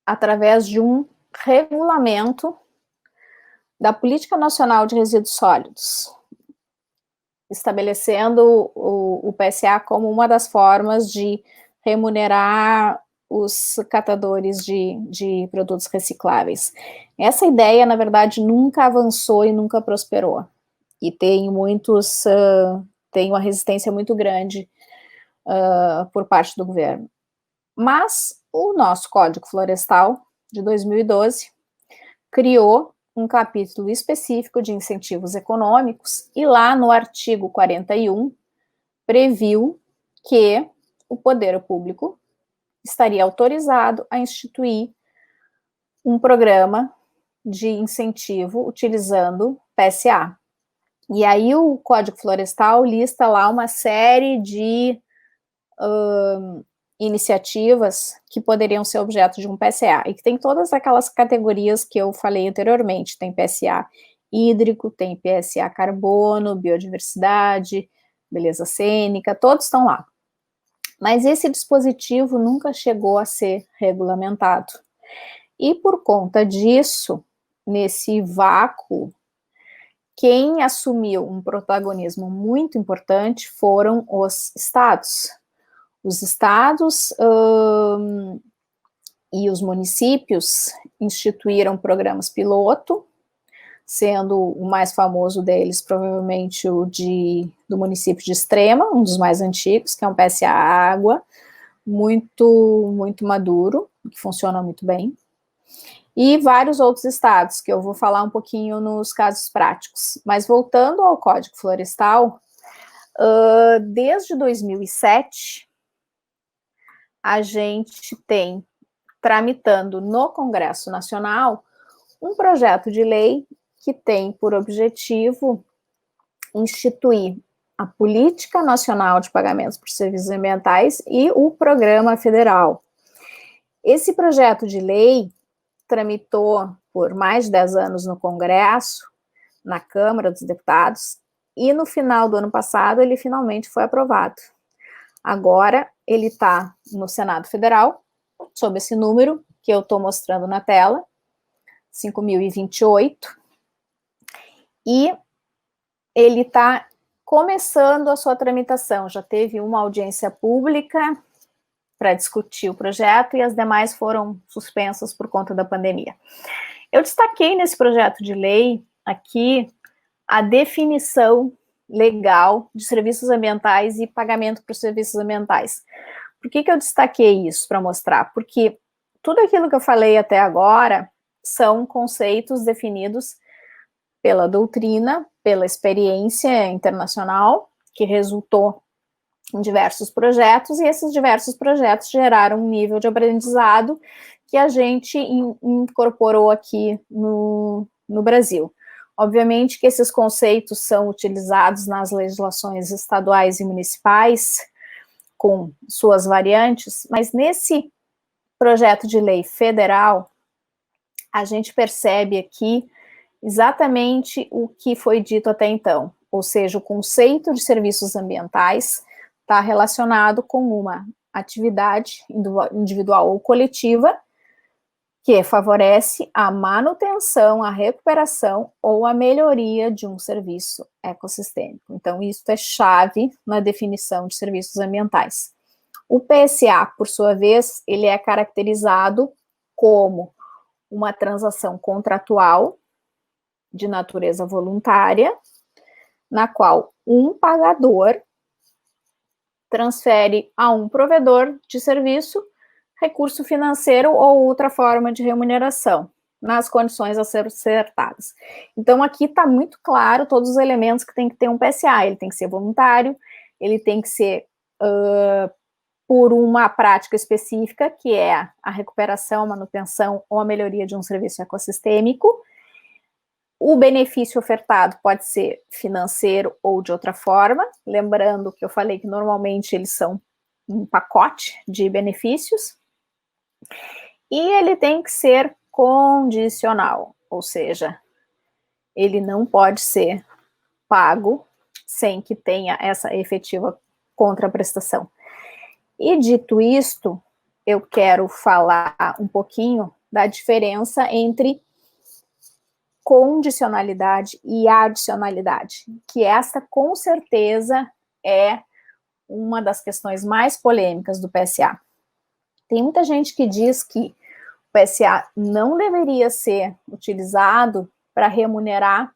através de um regulamento da Política Nacional de Resíduos Sólidos, estabelecendo o PSA como uma das formas de remunerar os catadores de produtos recicláveis. Essa ideia, na verdade, nunca avançou e nunca prosperou. E tem tem uma resistência muito grande por parte do governo. Mas o nosso Código Florestal, de 2012, criou um capítulo específico de incentivos econômicos, e lá no artigo 41, previu que o poder público estaria autorizado a instituir um programa de incentivo utilizando PSA. E aí o Código Florestal lista lá uma série de iniciativas que poderiam ser objeto de um PSA, e que tem todas aquelas categorias que eu falei anteriormente. Tem PSA hídrico, tem PSA carbono, biodiversidade, beleza cênica, todos estão lá. Mas esse dispositivo nunca chegou a ser regulamentado. E por conta disso, nesse vácuo, quem assumiu um protagonismo muito importante foram os estados. Os estados e os municípios instituíram programas piloto, sendo o mais famoso deles provavelmente o do município de Extrema, um dos mais antigos, que é um PSA água, muito maduro, que funciona muito bem. E vários outros estados, que eu vou falar um pouquinho nos casos práticos. Mas voltando ao Código Florestal, desde 2007, a gente tem tramitando no Congresso Nacional um projeto de lei que tem por objetivo instituir a Política Nacional de Pagamentos por Serviços Ambientais e o Programa Federal. Esse projeto de lei tramitou por mais de 10 anos no Congresso, na Câmara dos Deputados, e no final do ano passado ele finalmente foi aprovado. Agora ele está no Senado Federal, sob esse número que eu estou mostrando na tela, 5.028, e ele está começando a sua tramitação. Já teve uma audiência pública para discutir o projeto e as demais foram suspensas por conta da pandemia. Eu destaquei nesse projeto de lei aqui a definição legal de serviços ambientais e pagamento por serviços ambientais. Por que eu destaquei isso para mostrar? Porque tudo aquilo que eu falei até agora são conceitos definidos pela doutrina, pela experiência internacional, que resultou em diversos projetos, e esses diversos projetos geraram um nível de aprendizado que a gente incorporou aqui no Brasil. Obviamente que esses conceitos são utilizados nas legislações estaduais e municipais, com suas variantes, mas nesse projeto de lei federal, a gente percebe aqui exatamente o que foi dito até então, ou seja, o conceito de serviços ambientais está relacionado com uma atividade individual ou coletiva que favorece a manutenção, a recuperação ou a melhoria de um serviço ecossistêmico. Então, isso é chave na definição de serviços ambientais. O PSA, por sua vez, ele é caracterizado como uma transação contratual de natureza voluntária, na qual um pagador transfere a um provedor de serviço recurso financeiro ou outra forma de remuneração, nas condições a ser acertadas. Então, aqui está muito claro todos os elementos que tem que ter um PSA. Ele tem que ser voluntário, ele tem que ser por uma prática específica, que é a recuperação, a manutenção ou a melhoria de um serviço ecossistêmico. O benefício ofertado pode ser financeiro ou de outra forma, lembrando que eu falei que normalmente eles são um pacote de benefícios. E ele tem que ser condicional, ou seja, ele não pode ser pago sem que tenha essa efetiva contraprestação. E dito isto, eu quero falar um pouquinho da diferença entre condicionalidade e adicionalidade, que essa, com certeza, é uma das questões mais polêmicas do PSA. Tem muita gente que diz que o PSA não deveria ser utilizado para remunerar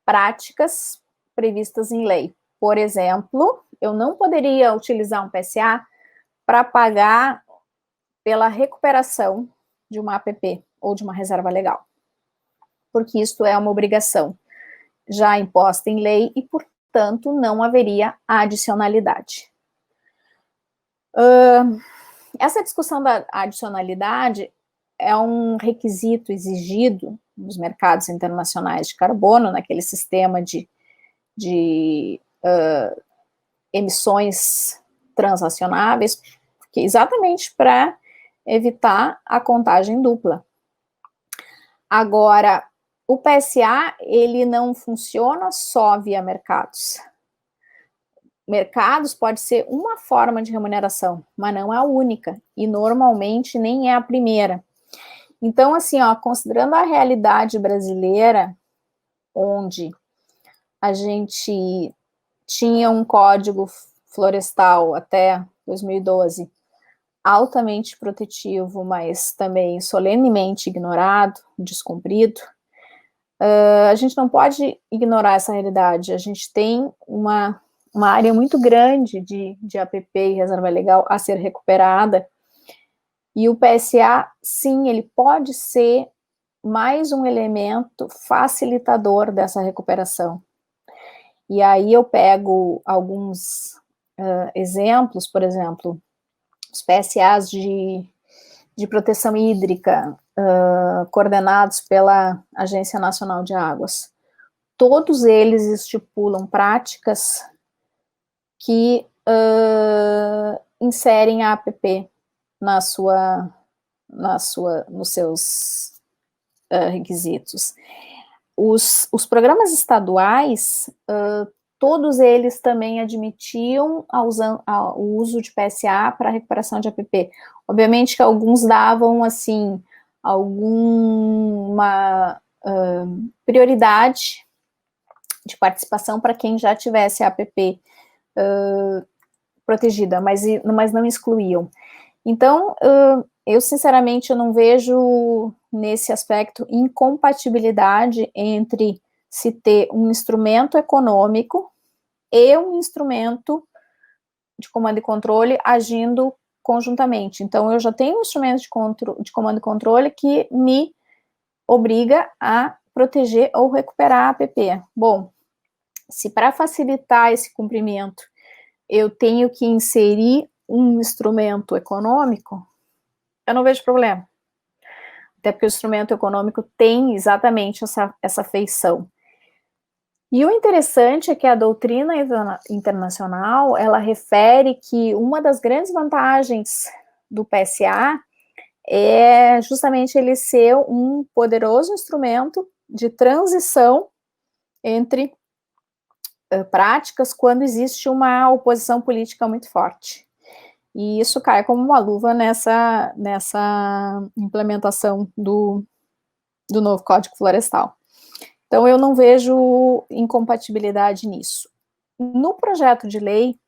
práticas previstas em lei. Por exemplo, eu não poderia utilizar um PSA para pagar pela recuperação de uma APP ou de uma reserva legal, porque isto é uma obrigação já imposta em lei e, portanto, não haveria adicionalidade. Essa discussão da adicionalidade é um requisito exigido nos mercados internacionais de carbono, naquele sistema de emissões transacionáveis, exatamente para evitar a contagem dupla. Agora, o PSA, ele não funciona só via mercados. Mercados pode ser uma forma de remuneração, mas não é a única, e normalmente nem é a primeira. Então, assim, ó, considerando a realidade brasileira, onde a gente tinha um código florestal até 2012 altamente protetivo, mas também solenemente ignorado, descumprido, a gente não pode ignorar essa realidade. A gente tem uma área muito grande de APP e reserva legal a ser recuperada, e o PSA, sim, ele pode ser mais um elemento facilitador dessa recuperação. E aí eu pego alguns exemplos, por exemplo, os PSAs de proteção hídrica, coordenados pela Agência Nacional de Águas. Todos eles estipulam práticas que inserem a APP nos seus requisitos. Os programas estaduais, todos eles também admitiam o uso de PSA para recuperação de APP. Obviamente que alguns davam, assim, alguma prioridade de participação para quem já tivesse a APP protegida, mas não excluíam. Então, eu sinceramente eu não vejo nesse aspecto incompatibilidade entre se ter um instrumento econômico e um instrumento de comando e controle agindo conjuntamente. Então, eu já tenho um instrumento de comando e controle que me obriga a proteger ou recuperar a APP. Bom, se para facilitar esse cumprimento eu tenho que inserir um instrumento econômico, eu não vejo problema. Até porque o instrumento econômico tem exatamente essa feição. E o interessante é que a doutrina internacional, ela refere que uma das grandes vantagens do PSA é justamente ele ser um poderoso instrumento de transição entre práticas quando existe uma oposição política muito forte. E isso cai como uma luva nessa implementação do novo Código Florestal. Então, eu não vejo incompatibilidade nisso. No projeto de lei,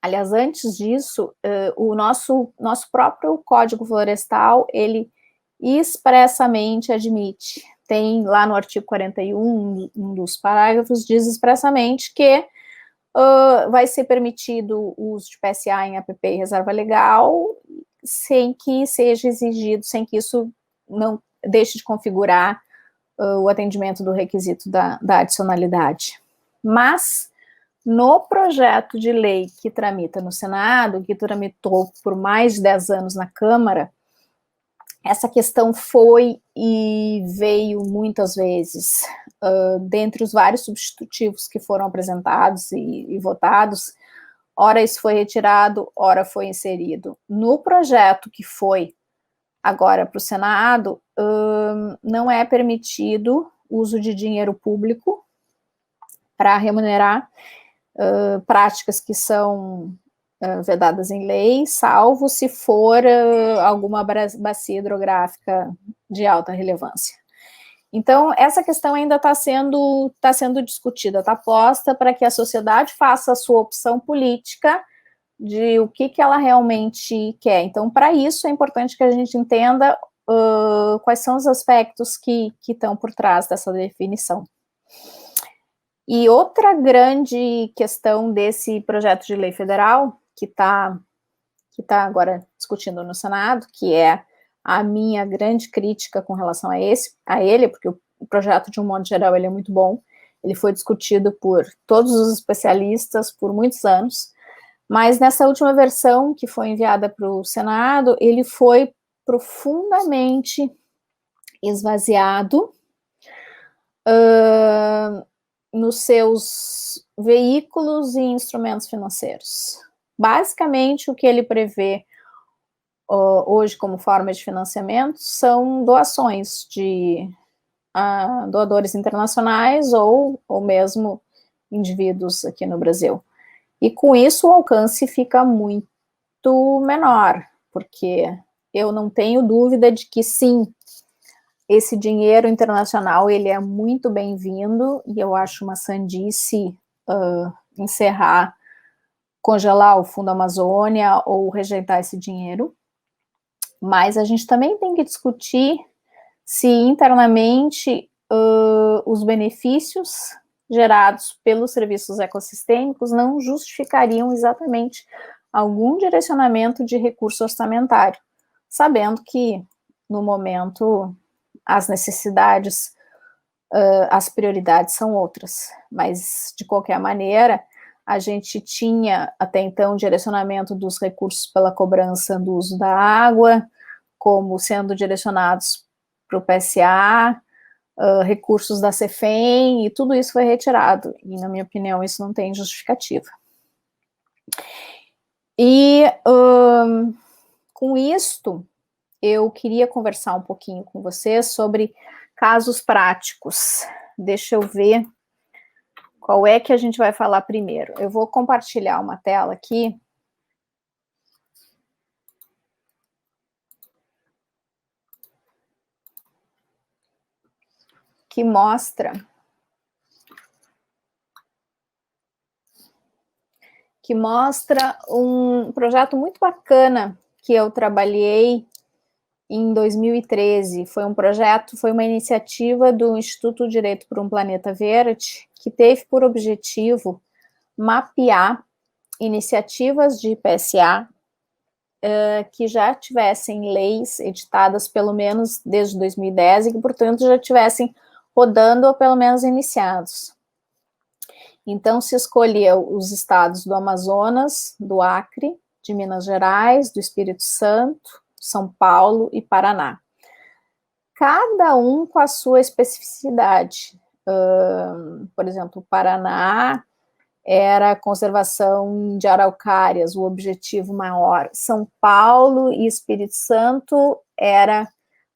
aliás, antes disso, o nosso próprio Código Florestal, ele expressamente admite, tem lá no artigo 41, um dos parágrafos, diz expressamente que vai ser permitido o uso de PSA em APP e reserva legal, sem que seja exigido, sem que isso não deixe de configurar o atendimento do requisito da adicionalidade. Mas, no projeto de lei que tramita no Senado, que tramitou por mais de 10 anos na Câmara, essa questão foi e veio muitas vezes, dentre os vários substitutivos que foram apresentados e votados, ora isso foi retirado, ora foi inserido. No projeto que foi agora para o Senado, não é permitido o uso de dinheiro público para remunerar práticas que são vedadas em lei, salvo se for alguma bacia hidrográfica de alta relevância. Então, essa questão ainda está sendo discutida, está posta para que a sociedade faça a sua opção política de o que ela realmente quer. Então, para isso, é importante que a gente entenda quais são os aspectos que estão por trás dessa definição. E outra grande questão desse projeto de lei federal, que está agora discutindo no Senado, que é a minha grande crítica com relação a ele, porque o projeto, de um modo geral, ele é muito bom, ele foi discutido por todos os especialistas por muitos anos, mas nessa última versão que foi enviada para o Senado, ele foi profundamente esvaziado nos seus veículos e instrumentos financeiros. Basicamente, o que ele prevê hoje como forma de financiamento são doações de doadores internacionais ou mesmo indivíduos aqui no Brasil. E com isso o alcance fica muito menor, porque eu não tenho dúvida de que sim, esse dinheiro internacional ele é muito bem-vindo, e eu acho uma sandice congelar o Fundo Amazônia ou rejeitar esse dinheiro. Mas a gente também tem que discutir se internamente os benefícios gerados pelos serviços ecossistêmicos não justificariam exatamente algum direcionamento de recurso orçamentário, sabendo que, no momento, as necessidades, as prioridades são outras. Mas, de qualquer maneira, a gente tinha, até então, direcionamento dos recursos pela cobrança do uso da água, como sendo direcionados para o PSA, recursos da CEFEM, e tudo isso foi retirado. E, na minha opinião, isso não tem justificativa. E, com isto, eu queria conversar um pouquinho com vocês sobre casos práticos. Deixa eu ver qual é que a gente vai falar primeiro. Eu vou compartilhar uma tela aqui. Que mostra um projeto muito bacana que eu trabalhei em 2013. Foi uma iniciativa do Instituto Direito por um Planeta Verde, que teve por objetivo mapear iniciativas de PSA que já tivessem leis editadas pelo menos desde 2010 e que, portanto, já tivessem rodando ou pelo menos iniciados. Então, se escolheu os estados do Amazonas, do Acre, de Minas Gerais, do Espírito Santo, São Paulo e Paraná. Cada um com a sua especificidade. Por exemplo, o Paraná era a conservação de araucárias, o objetivo maior. São Paulo e Espírito Santo era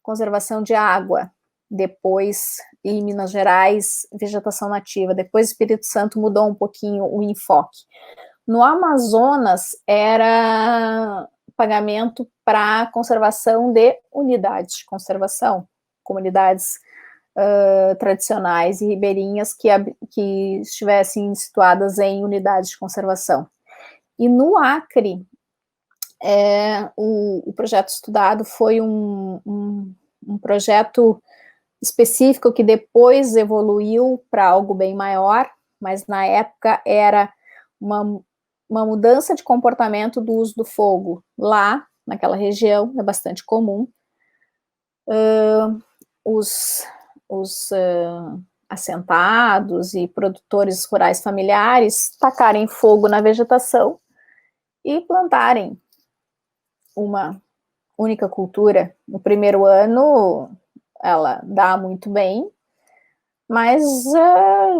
conservação de água. Depois, em Minas Gerais, vegetação nativa. Depois, Espírito Santo mudou um pouquinho o enfoque. No Amazonas, era pagamento para conservação de unidades de conservação, comunidades tradicionais e ribeirinhas que estivessem situadas em unidades de conservação. E no Acre, o projeto estudado foi um projeto específico que depois evoluiu para algo bem maior, mas na época era uma mudança de comportamento do uso do fogo. Lá, naquela região, é bastante comum os assentados e produtores rurais familiares tacarem fogo na vegetação e plantarem uma única cultura. No primeiro ano, ela dá muito bem, mas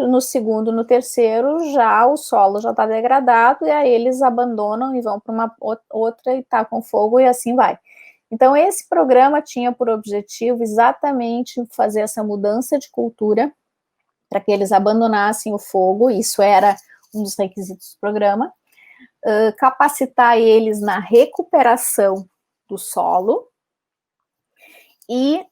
no segundo, no terceiro, já o solo já está degradado, e aí eles abandonam e vão para uma outra e tacam fogo, e assim vai. Então, esse programa tinha por objetivo exatamente fazer essa mudança de cultura para que eles abandonassem o fogo, isso era um dos requisitos do programa, capacitar eles na recuperação do solo e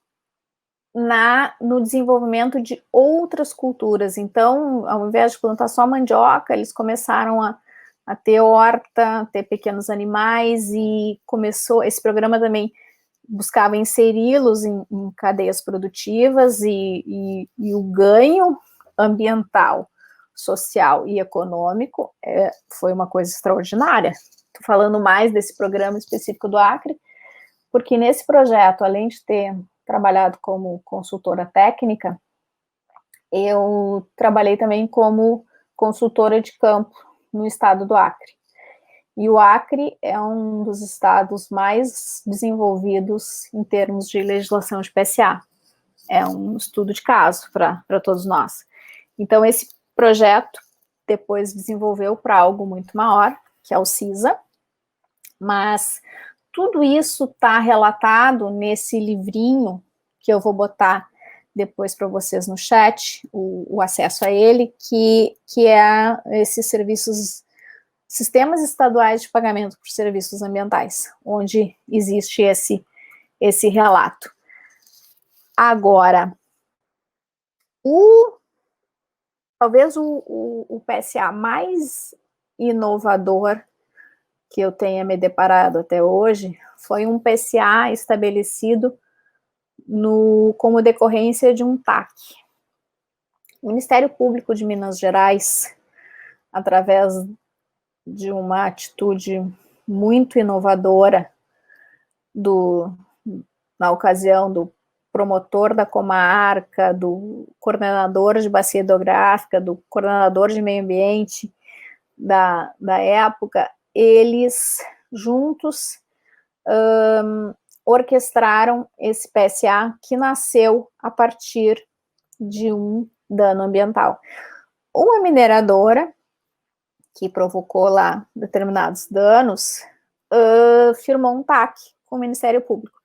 no desenvolvimento de outras culturas. Então, ao invés de plantar só mandioca, eles começaram a ter horta, ter pequenos animais, e esse programa também buscava inseri-los em cadeias produtivas, e o ganho ambiental, social e econômico foi uma coisa extraordinária. Estou falando mais desse programa específico do Acre, porque nesse projeto, além de ter trabalhado como consultora técnica, eu trabalhei também como consultora de campo no estado do Acre. E o Acre é um dos estados mais desenvolvidos em termos de legislação de PSA. É um estudo de caso para todos nós. Então, esse projeto depois desenvolveu para algo muito maior, que é o CISA, mas tudo isso está relatado nesse livrinho, que eu vou botar depois para vocês no chat, o acesso a ele, que é esses sistemas estaduais de pagamento por serviços ambientais, onde existe esse relato. Agora, talvez o PSA mais inovador que eu tenha me deparado até hoje foi um PSA estabelecido como decorrência de um TAC. O Ministério Público de Minas Gerais, através de uma atitude muito inovadora na ocasião do promotor da comarca, do coordenador de bacia hidrográfica, do coordenador de meio ambiente da época, eles juntos orquestraram esse PSA que nasceu a partir de um dano ambiental. Uma mineradora que provocou lá determinados danos firmou um TAC com o Ministério Público.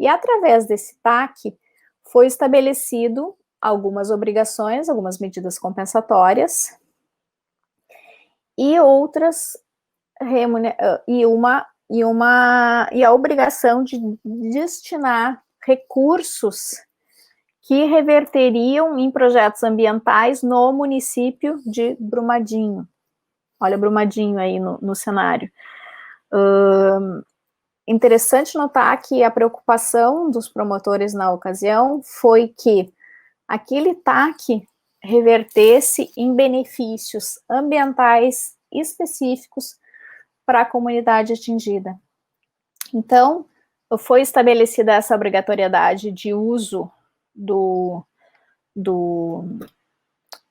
E através desse TAC foi estabelecido algumas obrigações, algumas medidas compensatórias e outras e a obrigação de destinar recursos que reverteriam em projetos ambientais no município de Brumadinho. Olha Brumadinho aí no cenário. Interessante notar que a preocupação dos promotores na ocasião foi que aquele TAC revertesse em benefícios ambientais específicos para a comunidade atingida. Então, foi estabelecida essa obrigatoriedade de uso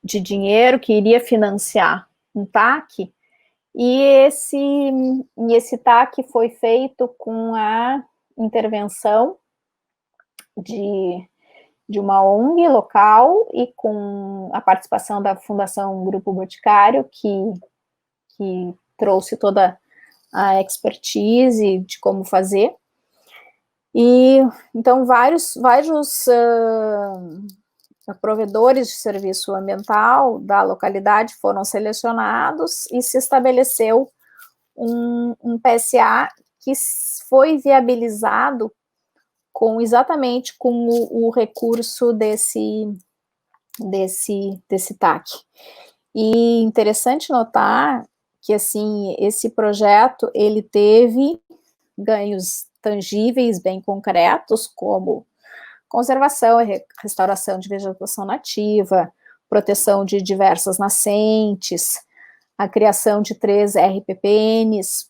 de dinheiro que iria financiar um TAC, e esse TAC foi feito com a intervenção de uma ONG local e com a participação da Fundação Grupo Boticário, que trouxe toda a expertise de como fazer. E então vários provedores de serviço ambiental da localidade foram selecionados e se estabeleceu um PSA que foi viabilizado exatamente com o recurso desse TAC. E interessante notar que, assim, esse projeto, ele teve ganhos tangíveis, bem concretos, como conservação e restauração de vegetação nativa, proteção de diversas nascentes, a criação de 3 RPPNs,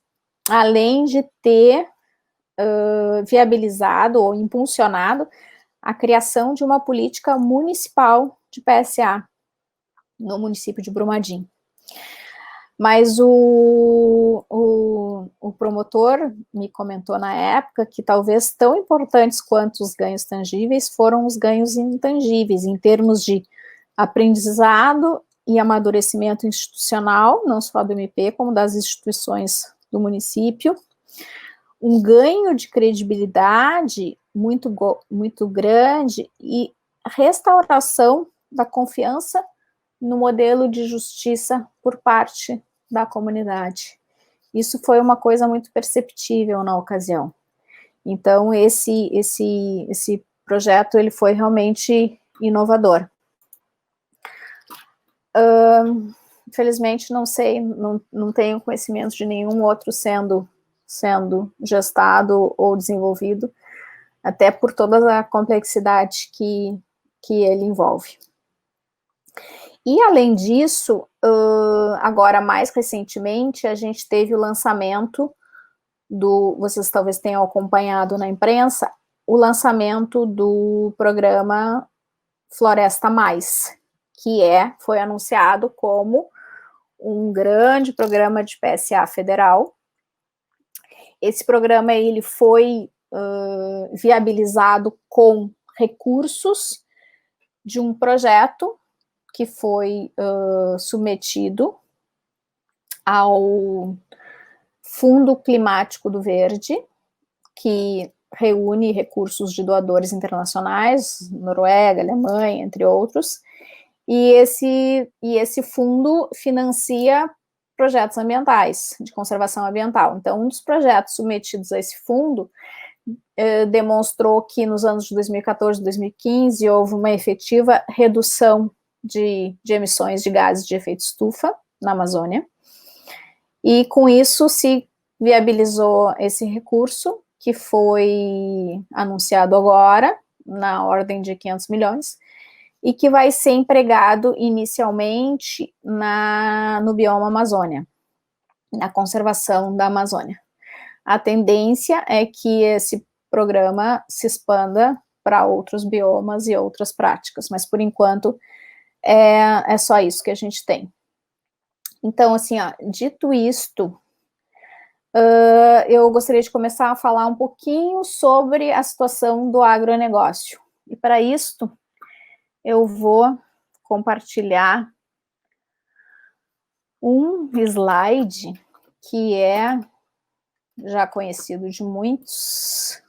além de ter viabilizado ou impulsionado a criação de uma política municipal de PSA no município de Brumadinho. Mas o promotor me comentou na época que talvez tão importantes quanto os ganhos tangíveis foram os ganhos intangíveis, em termos de aprendizado e amadurecimento institucional, não só do MP, como das instituições do município, um ganho de credibilidade muito grande e restauração da confiança no modelo de justiça por parte da comunidade. isso foi uma coisa muito perceptível na ocasião. Então, esse projeto, ele foi realmente inovador. Infelizmente, não sei, não tenho conhecimento de nenhum outro sendo gestado ou desenvolvido, até por toda a complexidade que ele envolve. E, além disso, agora, mais recentemente, a gente teve o lançamento vocês talvez tenham acompanhado na imprensa, o lançamento do programa Floresta Mais, que foi anunciado como um grande programa de PSA federal. Esse programa, ele foi viabilizado com recursos de um projeto que foi submetido ao Fundo Climático do Verde, que reúne recursos de doadores internacionais, Noruega, Alemanha, entre outros, e esse fundo financia projetos ambientais, de conservação ambiental. Então, um dos projetos submetidos a esse fundo demonstrou que nos anos de 2014 e 2015 houve uma efetiva redução de emissões de gases de efeito estufa na Amazônia, e com isso se viabilizou esse recurso, que foi anunciado agora, na ordem de 500 milhões, e que vai ser empregado inicialmente no bioma Amazônia, na conservação da Amazônia. A tendência é que esse programa se expanda para outros biomas e outras práticas, mas por enquanto é só isso que a gente tem. Então, assim, dito isto, eu gostaria de começar a falar um pouquinho sobre a situação do agronegócio. E para isto, eu vou compartilhar um slide que é já conhecido de muitos.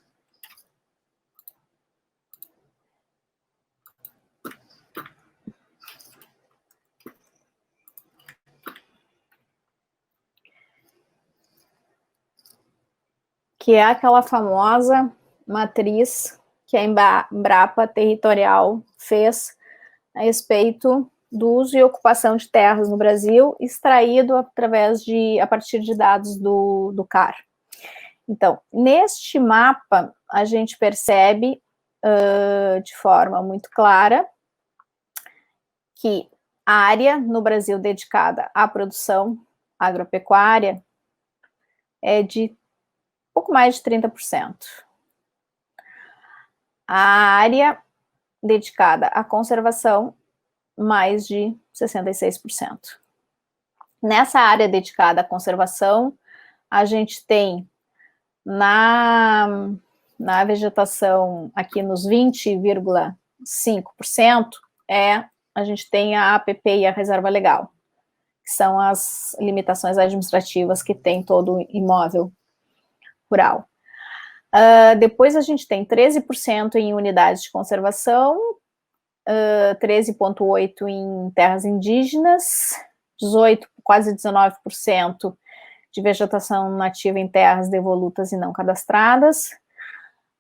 Que é aquela famosa matriz que a Embrapa Territorial fez a respeito do uso e ocupação de terras no Brasil, extraído a partir de dados do CAR. Então, neste mapa, a gente percebe de forma muito clara que a área no Brasil dedicada à produção agropecuária é de pouco mais de 30%. A área dedicada à conservação, mais de 66%. Nessa área dedicada à conservação, a gente tem na vegetação aqui nos 20,5%, a gente tem a APP e a reserva legal, que são as limitações administrativas que tem todo imóvel rural. Depois a gente tem 13% em unidades de conservação, 13,8% em terras indígenas, 18%, quase 19% de vegetação nativa em terras devolutas e não cadastradas.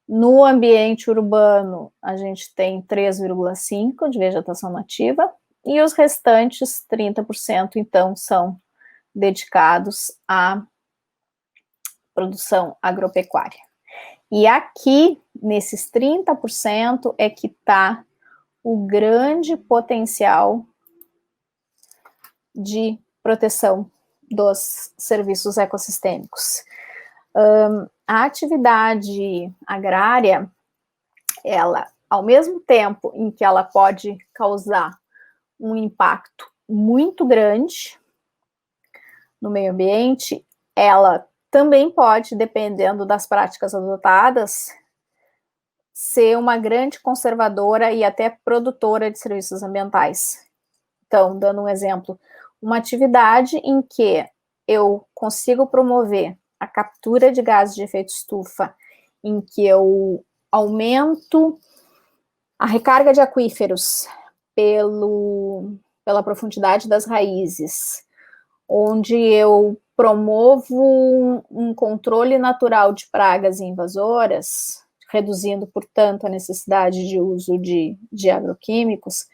No ambiente urbano, a gente tem 3,5% de vegetação nativa, e os restantes 30%, então, são dedicados à produção agropecuária. E aqui, nesses 30%, é que está o grande potencial de proteção dos serviços ecossistêmicos. A atividade agrária, ela, ao mesmo tempo em que ela pode causar um impacto muito grande no meio ambiente, ela também pode, dependendo das práticas adotadas, ser uma grande conservadora e até produtora de serviços ambientais. Então, dando um exemplo, uma atividade em que eu consigo promover a captura de gases de efeito estufa, em que eu aumento a recarga de aquíferos pela profundidade das raízes, onde eu promovo um controle natural de pragas e invasoras, reduzindo, portanto, a necessidade de uso de agroquímicos,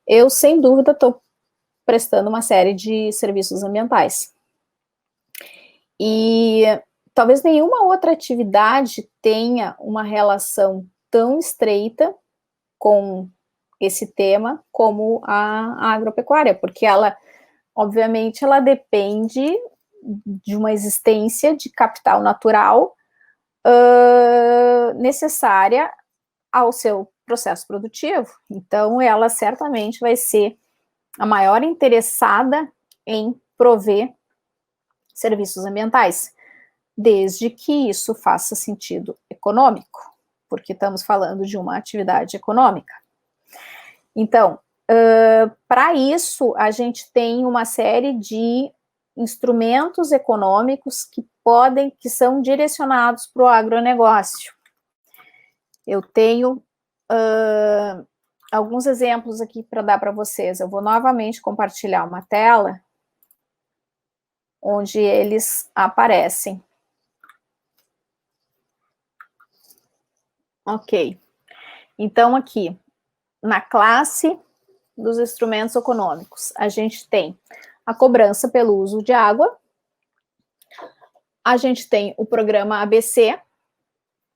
eu, sem dúvida, estou prestando uma série de serviços ambientais. E talvez nenhuma outra atividade tenha uma relação tão estreita com esse tema como a agropecuária, porque ela, obviamente, ela depende de uma existência de capital natural necessária ao seu processo produtivo. Então, ela certamente vai ser a maior interessada em prover serviços ambientais, desde que isso faça sentido econômico, porque estamos falando de uma atividade econômica. Então, para isso, a gente tem uma série de instrumentos econômicos que são direcionados para o agronegócio. Eu tenho alguns exemplos aqui para dar para vocês. Eu vou novamente compartilhar uma tela onde eles aparecem. Ok. Então, aqui, na classe dos instrumentos econômicos, a gente tem a cobrança pelo uso de água, a gente tem o programa ABC,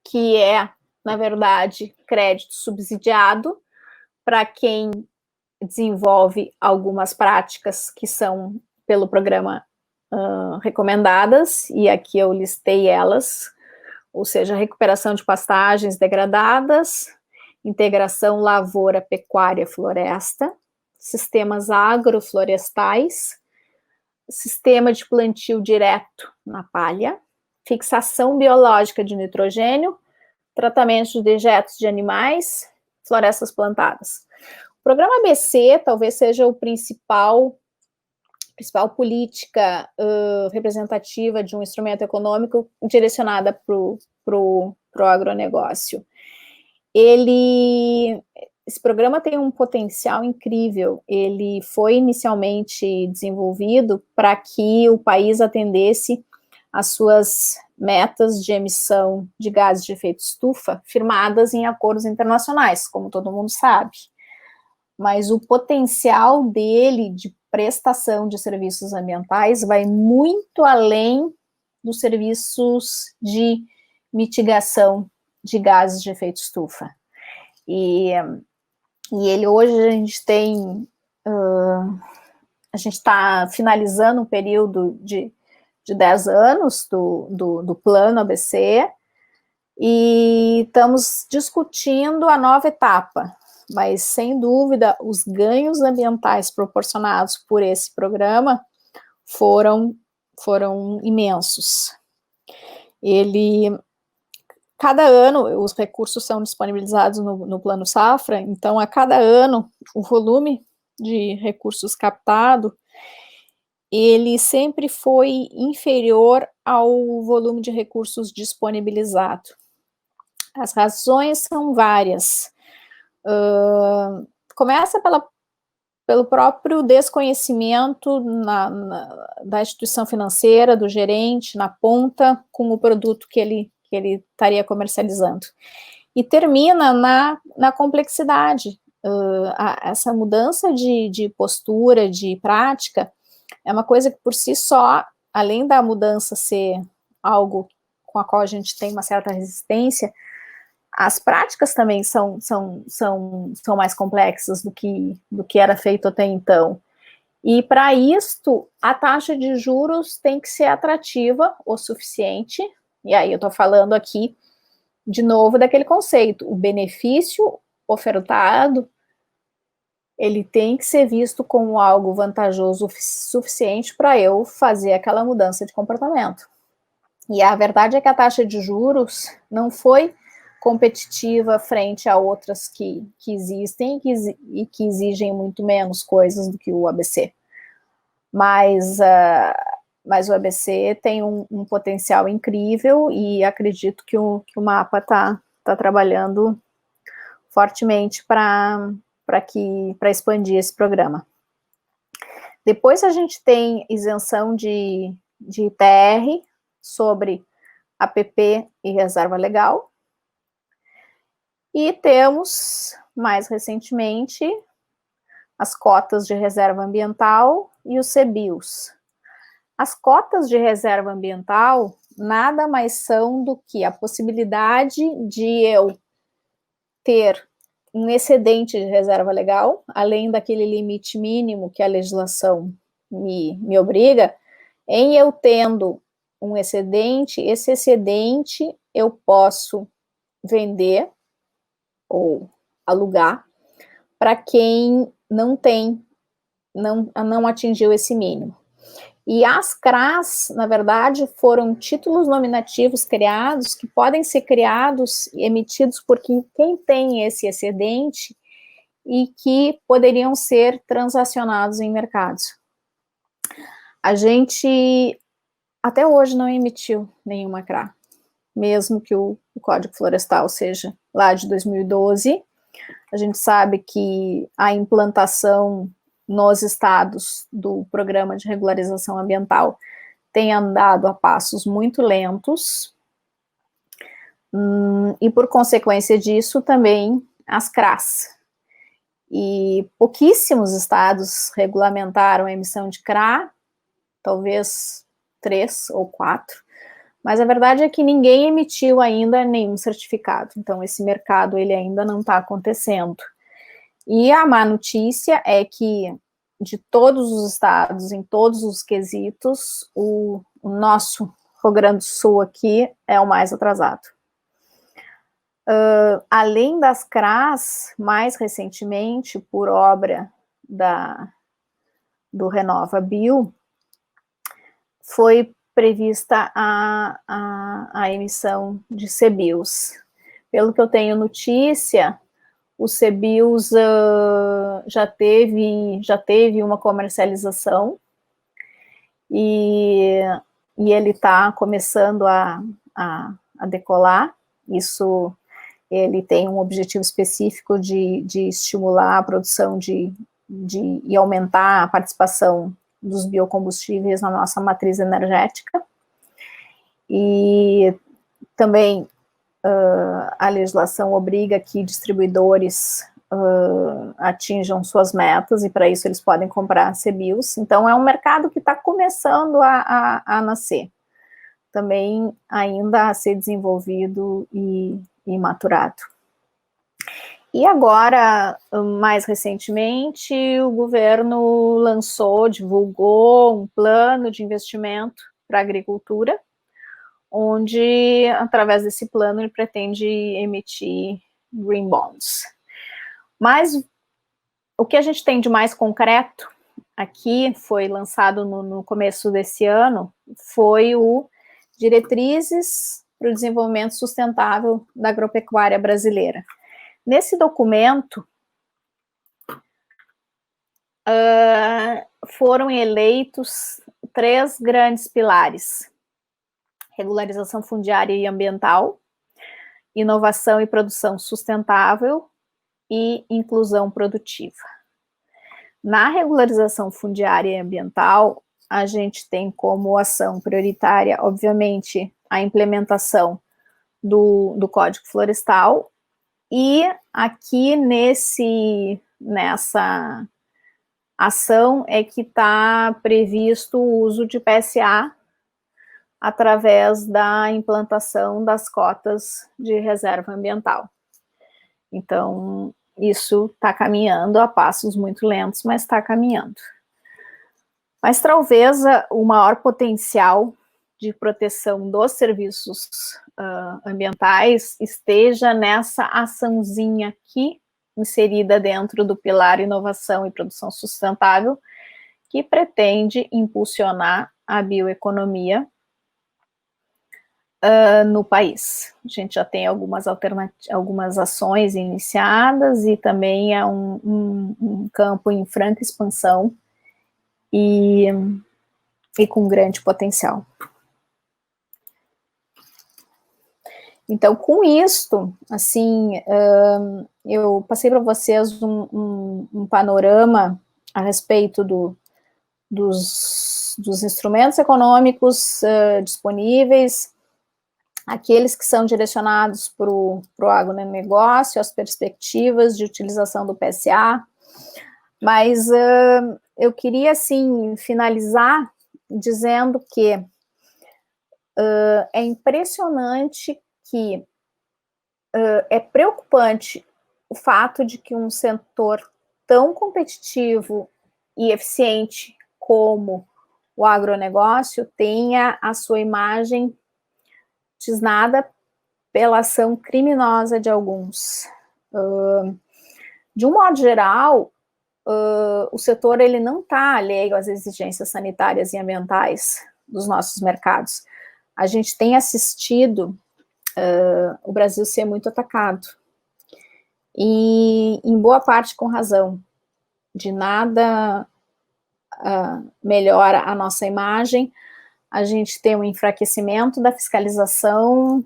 que é, na verdade, crédito subsidiado para quem desenvolve algumas práticas que são pelo programa recomendadas, e aqui eu listei elas, ou seja, recuperação de pastagens degradadas, integração lavoura, pecuária, floresta, sistemas agroflorestais, sistema de plantio direto na palha, fixação biológica de nitrogênio, tratamento de dejetos de animais, florestas plantadas. O programa ABC talvez seja o principal política representativa de um instrumento econômico direcionada para o agronegócio. Esse programa tem um potencial incrível. Ele foi inicialmente desenvolvido para que o país atendesse às suas metas de emissão de gases de efeito estufa firmadas em acordos internacionais, como todo mundo sabe. Mas o potencial dele de prestação de serviços ambientais vai muito além dos serviços de mitigação de gases de efeito estufa. E ele hoje a gente tem, a gente está finalizando um período de 10 anos do plano ABC e estamos discutindo a nova etapa, mas sem dúvida os ganhos ambientais proporcionados por esse programa foram imensos. Cada ano, os recursos são disponibilizados no Plano Safra, então, a cada ano, o volume de recursos captado, ele sempre foi inferior ao volume de recursos disponibilizado. As razões são várias. Começa pelo próprio desconhecimento da instituição financeira, do gerente, na ponta, com o produto que ele estaria comercializando. E termina na complexidade. Essa mudança de postura, de prática, é uma coisa que por si só, além da mudança ser algo com a qual a gente tem uma certa resistência, as práticas também são mais complexas do que era feito até então. E para isto, a taxa de juros tem que ser atrativa o suficiente, e aí eu estou falando aqui, de novo, daquele conceito, o benefício ofertado, ele tem que ser visto como algo vantajoso suficiente para eu fazer aquela mudança de comportamento. E a verdade é que a taxa de juros não foi competitiva frente a outras que existem e que exigem muito menos coisas do que o ABC. Mas o ABC tem um potencial incrível e acredito que o MAPA está trabalhando fortemente para expandir esse programa. Depois a gente tem isenção de de ITR sobre APP e reserva legal. E temos, mais recentemente, as cotas de reserva ambiental e os CBIOS. As cotas de reserva ambiental nada mais são do que a possibilidade de eu ter um excedente de reserva legal, além daquele limite mínimo que a legislação me obriga, em eu tendo um excedente, esse excedente eu posso vender ou alugar para quem não tem, não atingiu esse mínimo. E as CRAs, na verdade, foram títulos nominativos criados, que podem ser criados e emitidos por quem tem esse excedente e que poderiam ser transacionados em mercados. A gente, até hoje, não emitiu nenhuma CRA, mesmo que o Código Florestal seja lá de 2012. A gente sabe que a implantação nos estados do Programa de Regularização Ambiental tem andado a passos muito lentos, e por consequência disso também as CRAs. E pouquíssimos estados regulamentaram a emissão de CRA, talvez 3 ou 4, mas a verdade é que ninguém emitiu ainda nenhum certificado, então esse mercado ele ainda não está acontecendo. E a má notícia é que, de todos os estados, em todos os quesitos, o nosso Rio Grande do Sul aqui é o mais atrasado. Além das CRAs, mais recentemente, por obra do Renova Bio, foi prevista a emissão de CBIOS. Pelo que eu tenho notícia, o CBIOS já teve uma comercialização e ele está começando a decolar. Isso, ele tem um objetivo específico de estimular a produção e aumentar a participação dos biocombustíveis na nossa matriz energética. E também a legislação obriga que distribuidores atinjam suas metas, e para isso eles podem comprar CBIOS. Então, é um mercado que está começando a nascer, também ainda a ser desenvolvido e maturado. E agora, mais recentemente, o governo divulgou um plano de investimento para a agricultura, onde, através desse plano, ele pretende emitir green bonds. Mas o que a gente tem de mais concreto aqui, foi lançado no começo desse ano, foi o Diretrizes para o Desenvolvimento Sustentável da Agropecuária Brasileira. Nesse documento, foram eleitos 3 grandes pilares: regularização fundiária e ambiental, inovação e produção sustentável e inclusão produtiva. Na regularização fundiária e ambiental, a gente tem como ação prioritária, obviamente, a implementação do Código Florestal, e aqui nessa ação é que está previsto o uso de PSA através da implantação das cotas de reserva ambiental. Então, isso está caminhando a passos muito lentos, mas está caminhando. Mas talvez o maior potencial de proteção dos serviços ambientais esteja nessa açãozinha aqui, inserida dentro do pilar Inovação e Produção Sustentável, que pretende impulsionar a bioeconomia no país. A gente já tem algumas ações iniciadas, e também é um campo em franca expansão e com grande potencial. Então, com isto, assim, eu passei para vocês um panorama a respeito dos dos instrumentos econômicos disponíveis, aqueles que são direcionados para o agronegócio, as perspectivas de utilização do PSA, mas eu queria, assim, finalizar dizendo que é impressionante que é preocupante o fato de que um setor tão competitivo e eficiente como o agronegócio tenha a sua imagem tisnada pela ação criminosa de alguns. De um modo geral, o setor ele não está alheio às exigências sanitárias e ambientais dos nossos mercados. A gente tem assistido o Brasil ser muito atacado, e em boa parte com razão. De nada melhora a nossa imagem, a gente tem um enfraquecimento da fiscalização,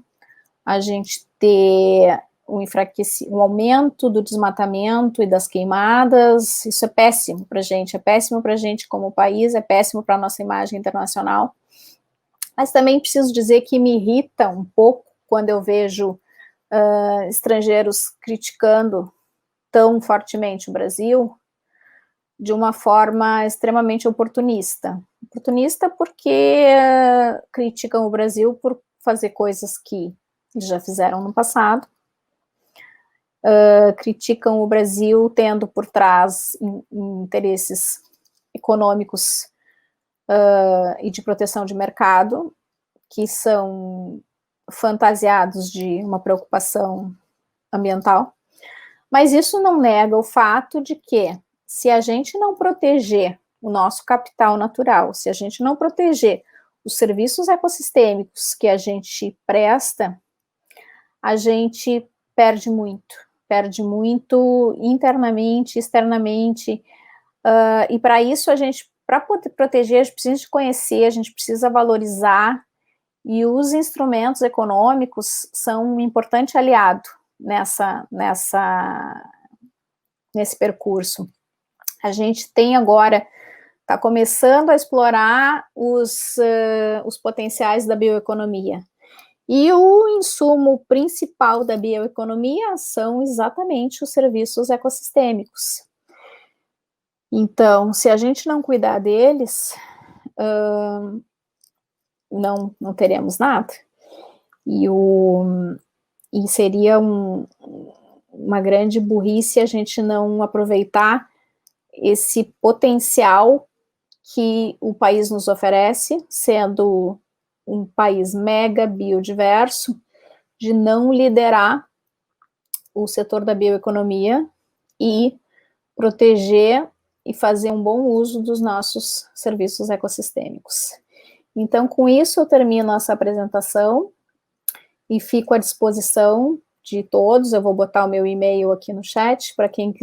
a gente ter um aumento do desmatamento e das queimadas. Isso é péssimo para a gente como país, é péssimo para a nossa imagem internacional. Mas também preciso dizer que me irrita um pouco quando eu vejo estrangeiros criticando tão fortemente o Brasil de uma forma extremamente oportunista. Oportunista porque criticam o Brasil por fazer coisas que eles já fizeram no passado, criticam o Brasil tendo por trás interesses econômicos e de proteção de mercado, que são fantasiados de uma preocupação ambiental, mas isso não nega o fato de que, se a gente não proteger o nosso capital natural, se a gente não proteger os serviços ecossistêmicos que a gente presta, a gente perde muito internamente, externamente, e para isso para poder proteger, a gente precisa conhecer, a gente precisa valorizar, e os instrumentos econômicos são um importante aliado nesse percurso. A gente tem agora, está começando a explorar os potenciais da bioeconomia. E o insumo principal da bioeconomia são exatamente os serviços ecossistêmicos. Então, se a gente não cuidar deles, não teremos nada. E seria uma grande burrice a gente não aproveitar esse potencial que o país nos oferece, sendo um país mega biodiverso, de não liderar o setor da bioeconomia e proteger e fazer um bom uso dos nossos serviços ecossistêmicos. Então, com isso, eu termino essa apresentação e fico à disposição de todos. Eu vou botar o meu e-mail aqui no chat para quem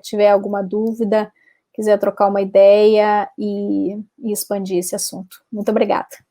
tiver alguma dúvida, quiser trocar uma ideia e expandir esse assunto. Muito obrigada.